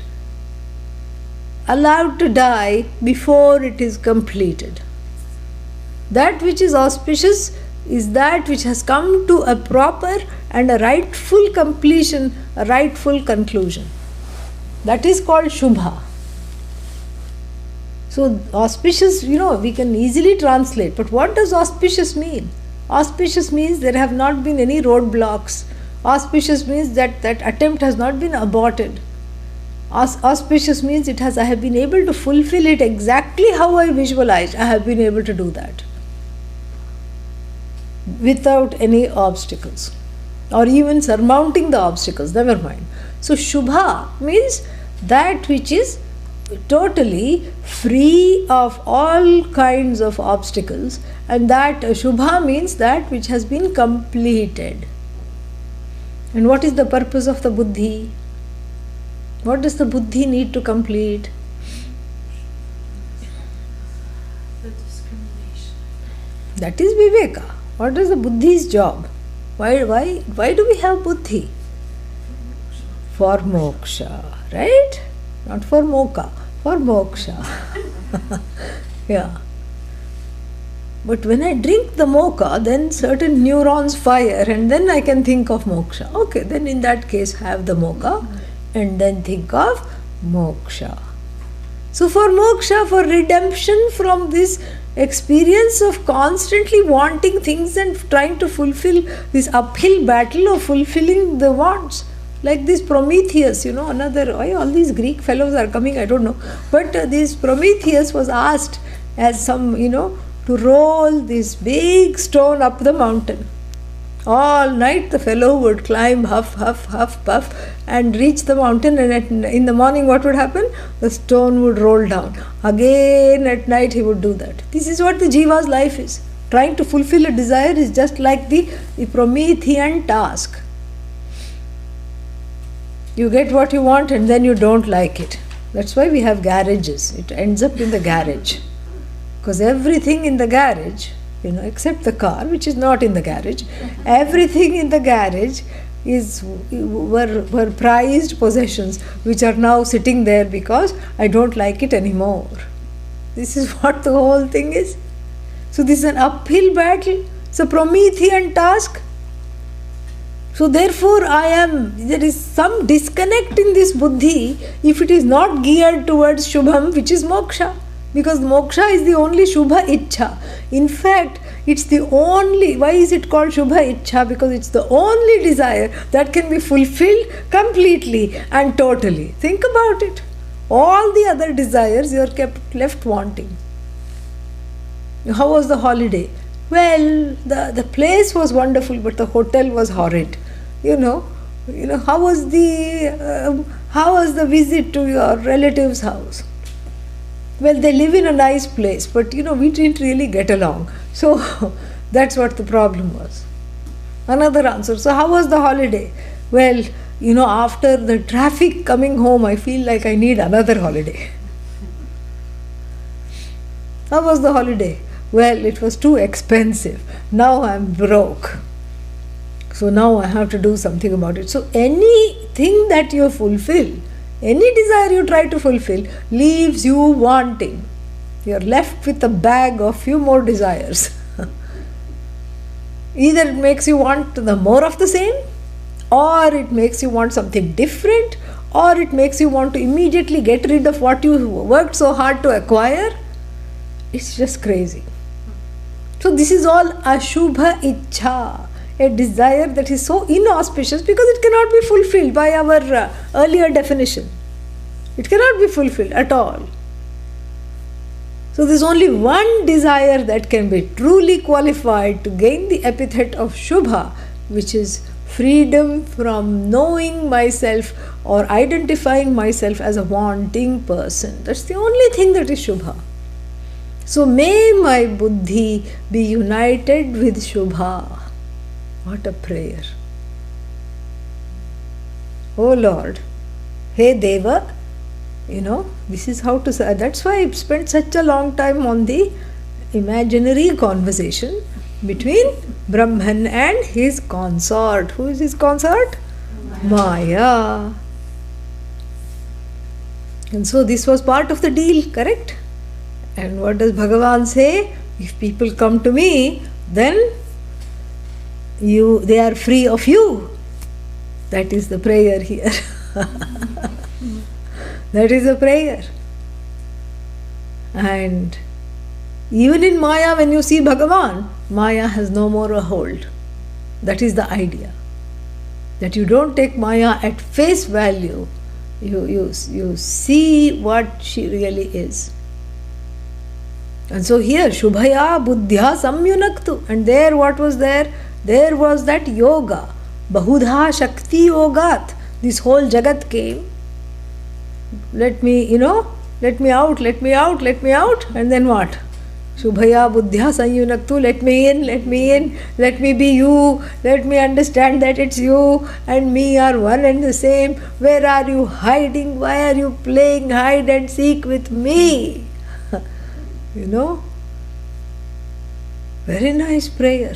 Allowed to die before it is completed. That which is auspicious is that which has come to a proper and a rightful completion, a rightful conclusion. That is called Shubha. So auspicious, we can easily translate. But what does auspicious mean? Auspicious means there have not been any roadblocks. Auspicious means that attempt has not been aborted. Auspicious means I have been able to fulfill it exactly how I visualized. I have been able to do that without any obstacles, or even surmounting the obstacles, never mind. So Shubha means that which is totally free of all kinds of obstacles, and that Shubha means that which has been completed. And what is the purpose of the buddhi? What does the buddhi need to complete?
The discrimination.
That is viveka. What is the buddhi's job? Why do we have buddhi? For moksha, right? Not for mocha, for moksha. Yeah. But when I drink the mocha, then certain neurons fire and then I can think of moksha. Okay, then in that case have the mocha and then think of moksha. So for moksha, for redemption from this experience of constantly wanting things and trying to fulfill this uphill battle of fulfilling the wants. Like this Prometheus, another, why all these Greek fellows are coming, I don't know. But this Prometheus was asked as some, to roll this big stone up the mountain. All night the fellow would climb, huff, huff, huff, puff, and reach the mountain, and in the morning what would happen? The stone would roll down. Again at night he would do that. This is what the jiva's life is. Trying to fulfill a desire is just like the Promethean task. You get what you want and then you don't like it. That's why we have garages. It ends up in the garage. Because everything in the garage, except the car, which is not in the garage, everything in the garage were prized possessions, which are now sitting there because I don't like it anymore. This is what the whole thing is. So this is an uphill battle. It's a Promethean task. So therefore there is some disconnect in this buddhi if it is not geared towards Shubham, which is moksha. Because moksha is the only Shubha Ichha. In fact, it's the only, why is it called Shubha Ichha? Because it's the only desire that can be fulfilled completely and totally. Think about it. All the other desires you are kept left wanting. How was the holiday? Well, the place was wonderful, but the hotel was horrid. How was the visit to your relative's house? Well, they live in a nice place, but we didn't really get along. So that's what the problem was. Another answer. So how was the holiday? Well, after the traffic coming home, I feel like I need another holiday. How was the holiday? Well, it was too expensive. Now I'm broke. So now I have to do something about it. So anything that you fulfill, any desire you try to fulfill, leaves you wanting. You're left with a bag of few more desires. Either it makes you want the more of the same, or it makes you want something different, or it makes you want to immediately get rid of what you worked so hard to acquire. It's just crazy. So this is all Ashubha Ichha. A desire that is so inauspicious because it cannot be fulfilled by our earlier definition. It cannot be fulfilled at all. So there is only one desire that can be truly qualified to gain the epithet of Shubha, which is freedom from knowing myself or identifying myself as a wanting person. That's the only thing that is Shubha. So may my buddhi be united with Shubha. What a prayer. Oh Lord, hey Deva, this is how to say. That's why I spent such a long time on the imaginary conversation between Brahman and his consort. Who is his consort? Maya. And so this was part of the deal, correct? And what does Bhagavan say? If people come to me, then they are free of you. That is the prayer here. That is a prayer. And even in Maya, when you see Bhagavan, Maya has no more a hold. That is the idea. That you don't take Maya at face value. You see what she really is. And so here, Shubhaya Buddhya Samyunaktu. And there, what was there? There was that yoga. Bahudha Shakti Yogat. This whole Jagat came. Let me out. And then what? Shubhaya Buddhya Samyunaktu. Let me in. Let me be you. Let me understand that it's you and me are one and the same. Where are you hiding? Why are you playing hide and seek with me? Very nice prayer.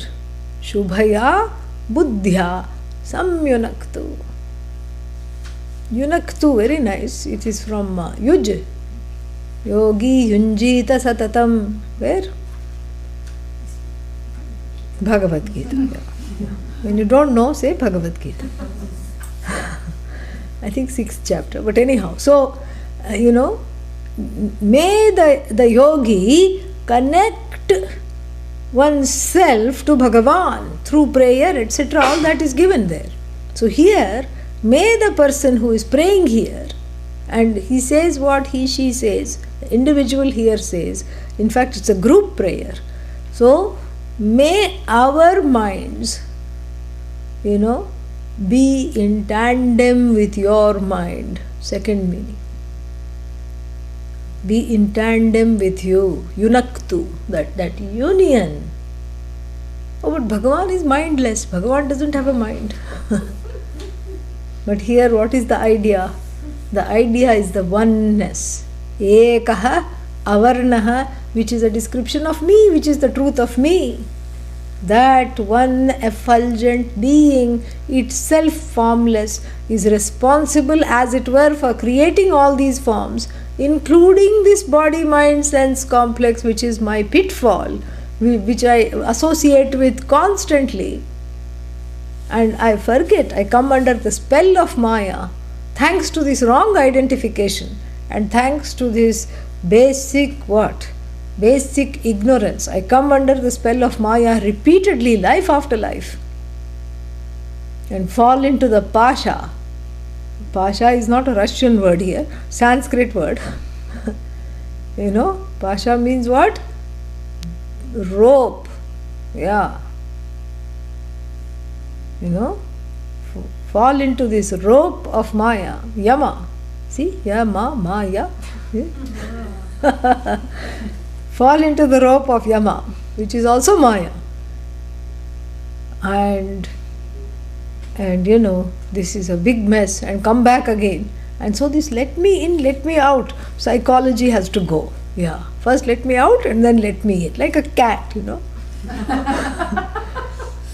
Shubhaya buddhya samyunaktu. Yunaktu, very nice. It is from Yuj. Yogi yunjita satatam. Where? Bhagavad Gita. Yeah. When you don't know, say Bhagavad Gita. I think 6th chapter. But anyhow, so, may the yogi connect oneself to Bhagavan through prayer, etc. All that is given there. So here, may the person who is praying here, and he says what she says, the individual here says, in fact it's a group prayer. So may our minds, be in tandem with your mind. Second meaning. Be in tandem with you. Yunaktu, that union. Oh, but Bhagavan is mindless. Bhagavan doesn't have a mind. But here, what is the idea? The idea is the oneness. Ekaha, avarnaha, which is a description of me, which is the truth of me. That one effulgent being, itself formless, is responsible, as it were, for creating all these forms, including this body, mind, sense complex, which is my pitfall, which I associate with constantly. And I forget, I come under the spell of Maya, thanks to this wrong identification, and thanks to this basic basic ignorance. I come under the spell of Maya repeatedly, life after life, and fall into the pasha. Pasha is not a Russian word here, Sanskrit word. Pasha means what? Rope. Yeah. Fall into this rope of Maya, Yama. See? Yama, Maya. Fall into the rope of Yama, which is also Maya. And this is a big mess, and come back again. And so this let me in, let me out psychology has to go. Yeah. First let me out and then let me in. Like a cat,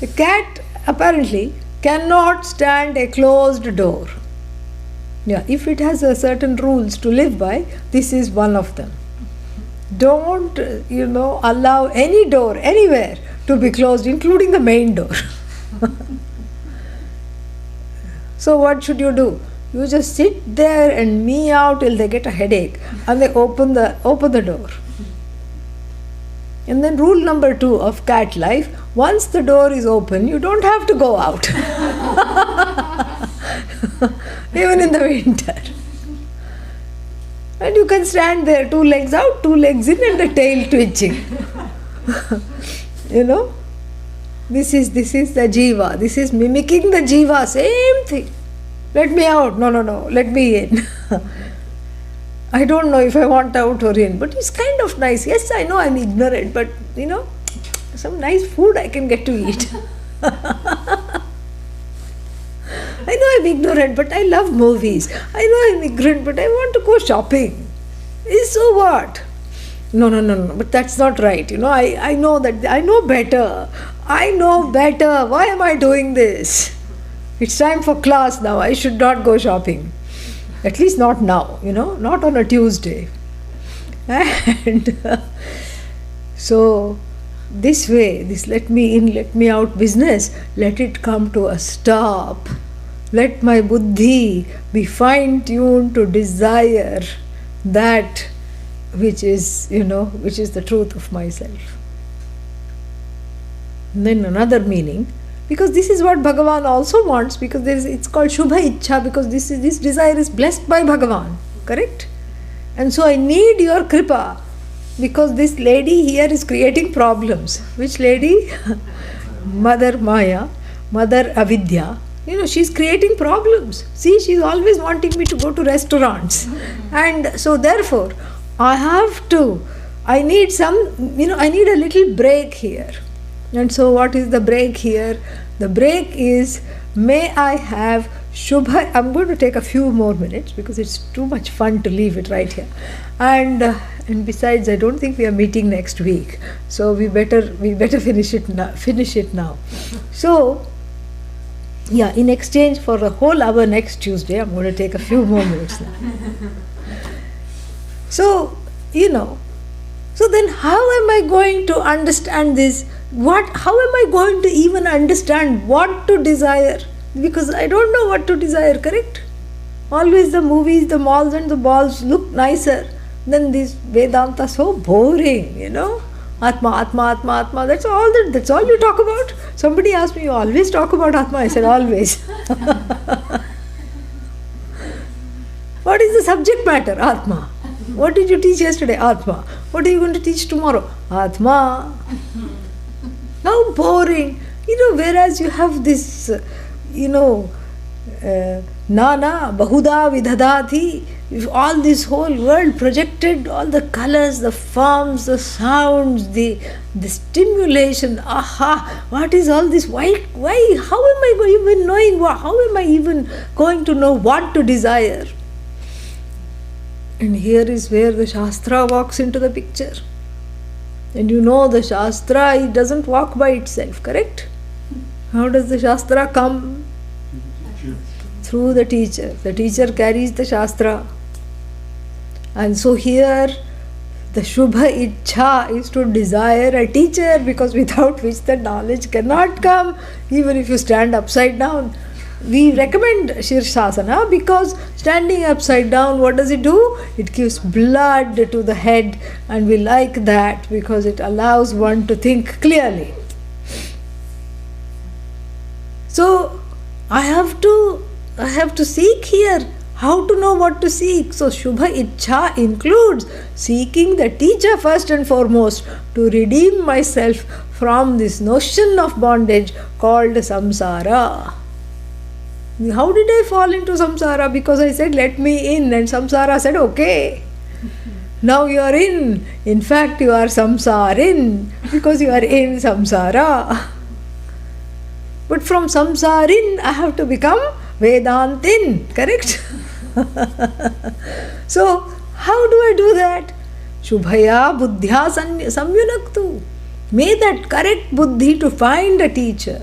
A cat apparently cannot stand a closed door. Yeah, if it has a certain rules to live by, this is one of them. Don't, allow any door anywhere to be closed, including the main door. So what should you do? You just sit there and meow till they get a headache, and they open the door. And then rule number 2 of cat life, once the door is open, you don't have to go out. Even in the winter. And you can stand there, 2 legs out, 2 legs in, and the tail twitching. This is the jiva. This is mimicking the jiva. Same thing. Let me out. No. Let me in. I don't know if I want out or in, but it's kind of nice. Yes, I know I'm ignorant, but some nice food I can get to eat. I know I'm ignorant, but I love movies. I know I'm ignorant, but I want to go shopping. So what? No, but that's not right. I know that, I know better. Why am I doing this? It's time for class now. I should not go shopping. At least not now, not on a Tuesday. And so this way, this let me in, let me out business, let it come to a stop. Let my buddhi be fine-tuned to desire that which is the truth of myself. And then another meaning, because this is what Bhagavan also wants, because it's called Shubha Ichha, because this desire is blessed by Bhagavan, correct? And so I need your kripa, because this lady here is creating problems. Which lady? Mother Maya, Mother Avidya. She's creating problems. See, she's always wanting me to go to restaurants. And so therefore, I need a little break here. And so what is the break here? The break is, may I have Shubha. I'm going to take a few more minutes because it's too much fun to leave it right here. And besides, I don't think we are meeting next week. So we better finish it now. So Yeah, in exchange for a whole hour next Tuesday, I'm going to take a few more minutes now. So, so then how am I going to understand this? How am I going to even understand what to desire? Because I don't know what to desire, correct? Always the movies, the malls and the balls look nicer than this Vedanta, so boring, Atma, Atma, Atma, Atma, that's all you talk about. Somebody asked me, you always talk about Atma? I said, always. What is the subject matter? Atma. What did you teach yesterday? Atma. What are you going to teach tomorrow? Atma. How boring. Whereas you have this, Nana, Bahuda, Vidhadati, all this whole world projected, all the colors, the forms, the sounds, the stimulation. Aha, what is all this? Why? How am I even knowing? How am I even going to know what to desire? And here is where the Shastra walks into the picture. And the Shastra, it doesn't walk by itself, correct? How does the Shastra come? Through the teacher. The teacher carries the Shastra. And so here, the Shubha Ichha is to desire a teacher, because without which the knowledge cannot come, even if you stand upside down. We recommend Shirshasana because standing upside down, what does it do? It gives blood to the head, and we like that because it allows one to think clearly. So I have to seek here. How to know what to seek? So Shubha Ichha includes seeking the teacher first and foremost to redeem myself from this notion of bondage called samsara. How did I fall into samsara? Because I said, let me in, and samsara said, okay. Now you are in. In fact, you are samsarin, because you are in samsara. But from samsarin, I have to become Vedantin, correct? So, how do I do that? Shubhaya buddhya samyunaktu. May that correct buddhi to find a teacher.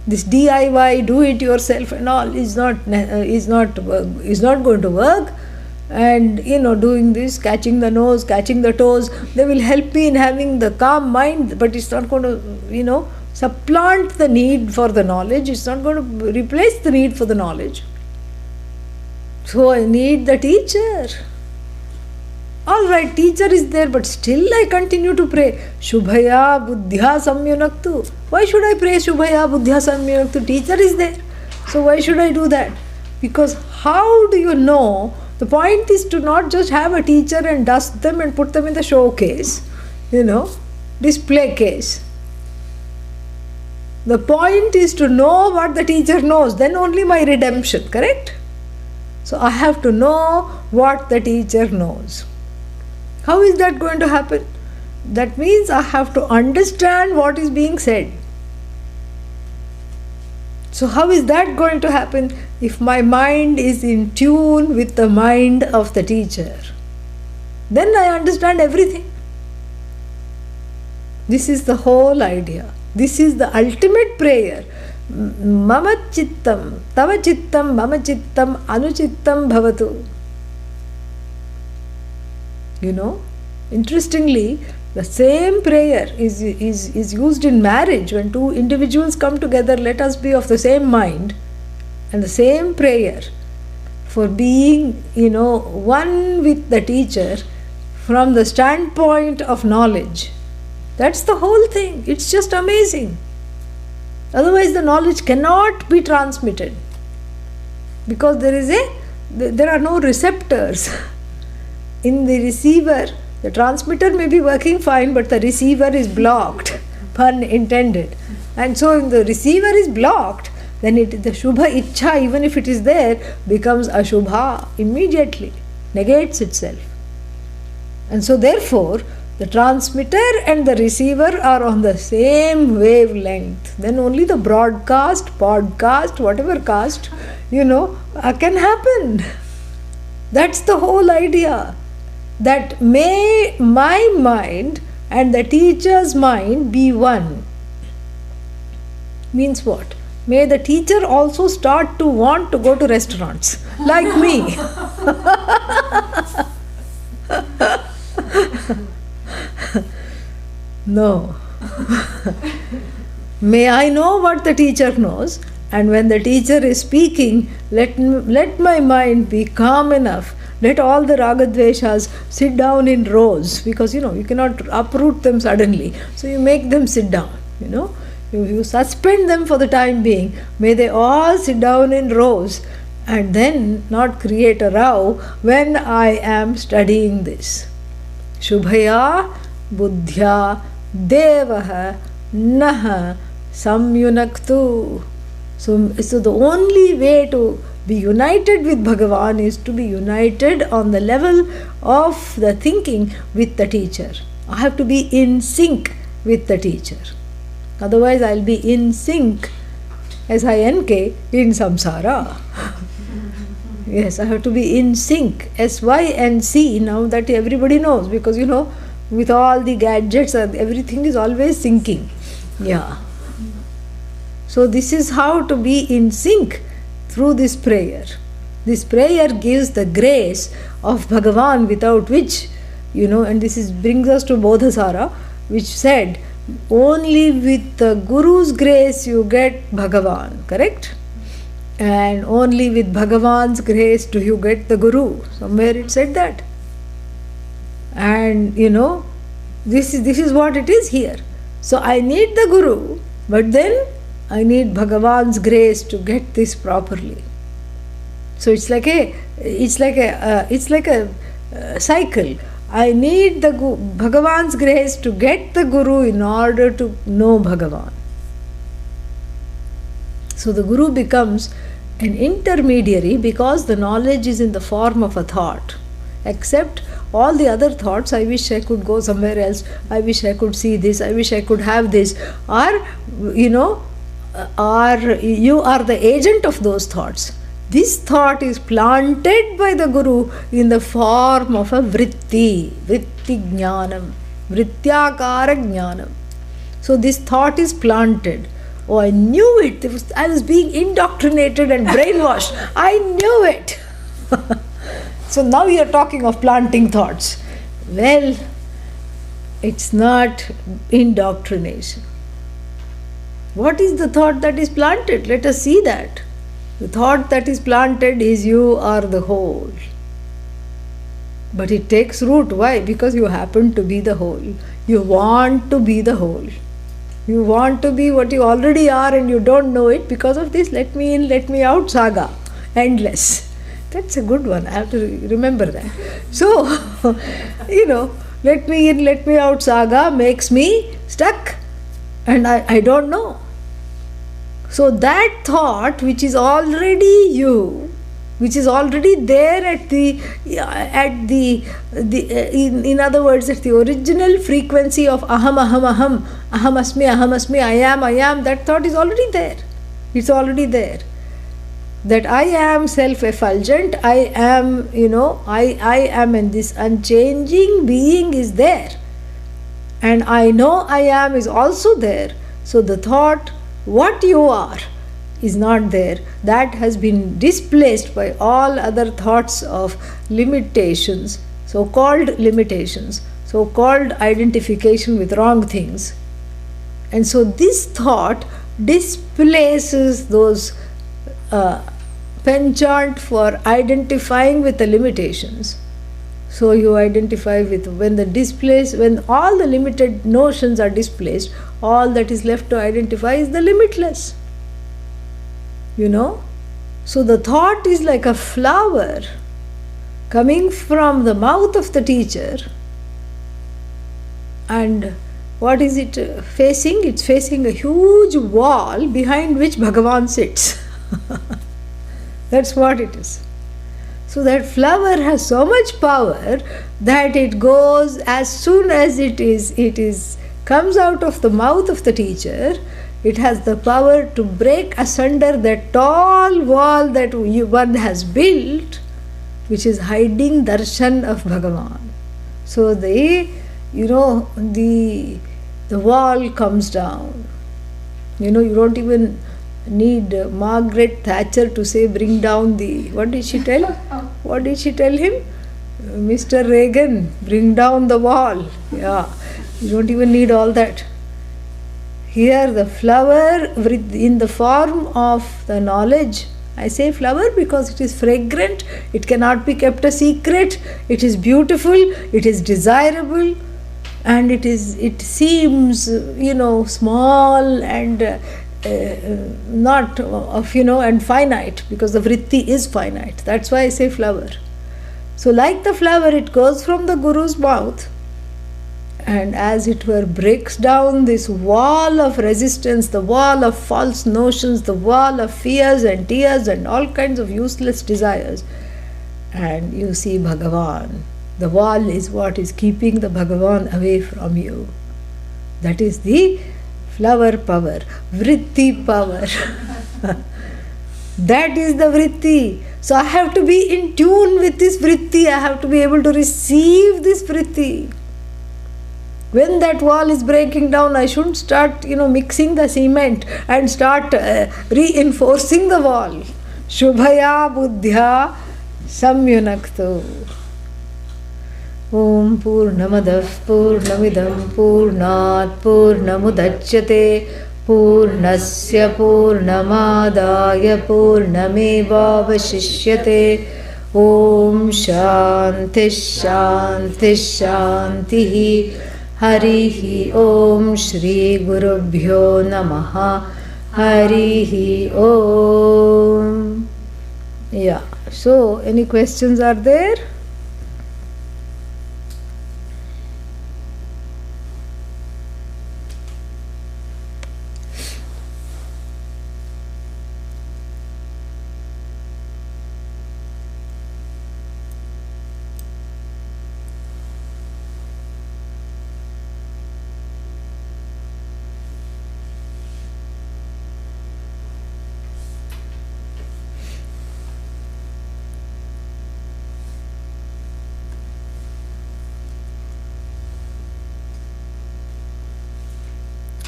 This DIY, do it yourself and all is not going to work. And doing this, catching the nose, catching the toes, they will help me in having the calm mind, but it's not going to supplant the need for the knowledge. It's not going to replace the need for the knowledge. So I need the teacher. Alright, teacher is there, but still I continue to pray. Shubhaya buddhya samyunaktu. Why should I pray Shubhaya buddhya samyunaktu? Teacher is there. So why should I do that? Because how do you know? The point is to not just have a teacher and dust them and put them in the showcase, display case. The point is to know what the teacher knows, then only my redemption, correct? So I have to know what the teacher knows. How is that going to happen? That means I have to understand what is being said. So how is that going to happen? If my mind is in tune with the mind of the teacher, then I understand everything. This is the whole idea. This is the ultimate prayer. Mama chittam, tava chittam, mama chittam, anuchittam bhavatu. Interestingly, the same prayer is used in marriage. When two individuals come together, let us be of the same mind, and the same prayer for being, one with the teacher from the standpoint of knowledge. That's the whole thing. It's just amazing. Otherwise, the knowledge cannot be transmitted because there are no receptors. In the receiver, the transmitter may be working fine, but the receiver is blocked, pun intended. And so if the receiver is blocked, then the Shubha Ichha, even if it is there, becomes Ashubha immediately, negates itself. And so therefore, the transmitter and the receiver are on the same wavelength. Then only the broadcast, podcast, whatever cast, can happen. That's the whole idea. That may my mind and the teacher's mind be one. Means what? may the teacher also start to want to go to restaurants like me. No. May I know what the teacher knows, and when the teacher is speaking, let my mind be calm enough. Let all the ragadveshas sit down in rows, because you cannot uproot them suddenly. So you make them sit down, You suspend them for the time being. May they all sit down in rows and then not create a row when I am studying this. Shubhaya buddhya devaha naha samyunaktu. So the only way to be united with Bhagavan is to be united on the level of the thinking with the teacher. I have to be in sync with the teacher. Otherwise, I'll be in sync, S-I-N-K, in samsara. Yes, I have to be in sync. S-Y-N-C, now that everybody knows, because with all the gadgets, everything is always syncing. Yeah. So this is how to be in sync through this prayer. This prayer gives the grace of Bhagavan, without which, and this brings us to Bodhasara, which said, only with the Guru's grace you get Bhagavan, correct? And only with Bhagavan's grace do you get the Guru. Somewhere it said that. And this is what it is here. So I need the Guru, but then I need Bhagavan's grace to get this properly. So it's like a cycle. I need the Bhagavan's grace to get the Guru in order to know Bhagavan. So the Guru becomes an intermediary because the knowledge is in the form of a thought. Except all the other thoughts, I wish I could go somewhere else, I wish I could see this, I wish I could have this, or you are the agent of those thoughts. This thought is planted by the Guru in the form of a vritti jnanam, vrityakara jnanam. So this thought is planted. Oh, I knew it. I was being indoctrinated and brainwashed. I knew it. So now you are talking of planting thoughts. Well, it's not indoctrination. What is the thought that is planted? Let us see that. The thought that is planted is you are the whole. But it takes root. Why? Because you happen to be the whole. You want to be the whole. You want to be what you already are and you don't know it because of this let me in, let me out saga. Endless. That's a good one. I have to remember that. So, let me in, let me out saga makes me stuck and I don't know. So that thought which is already you, which is already there in other words, at the original frequency of aham, aham, asmi, I am, that thought is already there. It's already there. That I am self-effulgent, I am, I am, and this unchanging being is there. And I know I am is also there. So the thought, what you are, is not there. That has been displaced by all other thoughts of limitations, so-called identification with wrong things. And so this thought displaces those penchant for identifying with the limitations. So you identify with when all the limited notions are displaced, all that is left to identify is the limitless. So the thought is like a flower coming from the mouth of the teacher. And what is it facing? It's facing a huge wall behind which Bhagavan sits. That's what it is. So that flower has so much power that it goes as soon as it comes out of the mouth of the teacher. It has the power to break asunder that tall wall that one has built, which is hiding darshan of Bhagavan. So the wall comes down. You don't even need Margaret Thatcher to say, bring down the, what did she tell? What did she tell him? Mr. Reagan, bring down the wall. Yeah, you don't even need all that. Here the flower in the form of the knowledge. I say flower because it is fragrant, it cannot be kept a secret, it is beautiful, it is desirable, and it seems, small and not of, and finite, because the vritti is finite. That's why I say flower. So like the flower, it goes from the Guru's mouth and as it were breaks down this wall of resistance, the wall of false notions, the wall of fears and tears and all kinds of useless desires. And you see Bhagavan. The wall is what is keeping the Bhagavan away from you. That is the flower power, vritti power. That is the vritti. So I have to be in tune with this vritti. I have to be able to receive this vritti. When that wall is breaking down, I shouldn't start, mixing the cement and start reinforcing the wall. Shubhaya buddhya samyunakto. Om Purnamadav Purnamidam Purnat Purnamudachyate Purnasya Purnamadaya Purnameva Vashishyate. Om Shanti Shanti Shanti. Harihi Om Shri Gurubhyo Namaha. Harihi Om. Yeah, so any questions are there?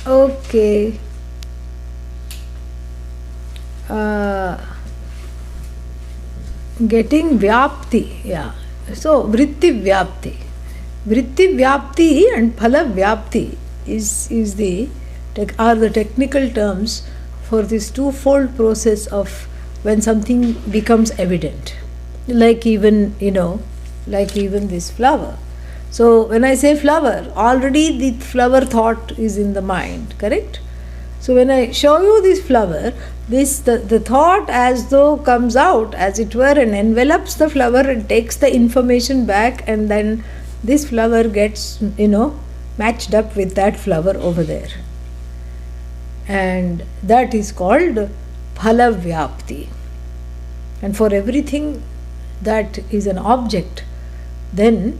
Okay. Getting vyapti. Yeah. So vritti vyapti. Vritti vyapti and phala vyapti are the technical terms for this twofold process of when something becomes evident. Like even this flower. So when I say flower, already the flower thought is in the mind, correct? So when I show you this flower, the thought as though comes out, as it were, and envelops the flower and takes the information back, and then this flower gets, matched up with that flower over there. And that is called phala vyapti. And for everything that is an object, then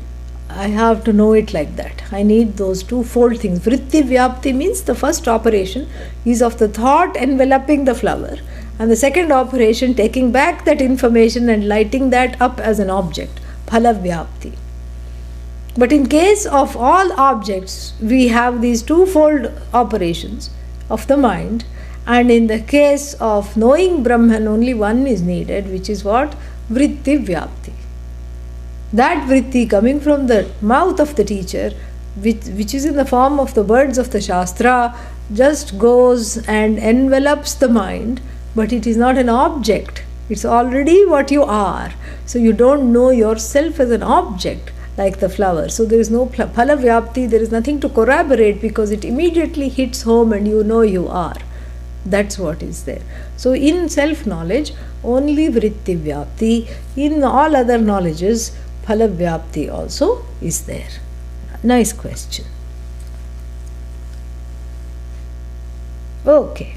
I have to know it like that. I need those twofold things. Vritti vyapti means the first operation is of the thought enveloping the flower, and the second operation taking back that information and lighting that up as an object. Phala vyapti. But in case of all objects, we have these twofold operations of the mind, and in the case of knowing Brahman, only one is needed, which is what? Vritti vyapti. That vritti coming from the mouth of the teacher, which is in the form of the words of the Shastra, just goes and envelops the mind, but it is not an object. It's already what you are. So you don't know yourself as an object like the flower. So there is no phala vyapti, there is nothing to corroborate, because it immediately hits home and you know you are. That's what is there. So in self-knowledge, only vritti vyapti. In all other knowledges, phala vyapti also is there. Nice question. Okay.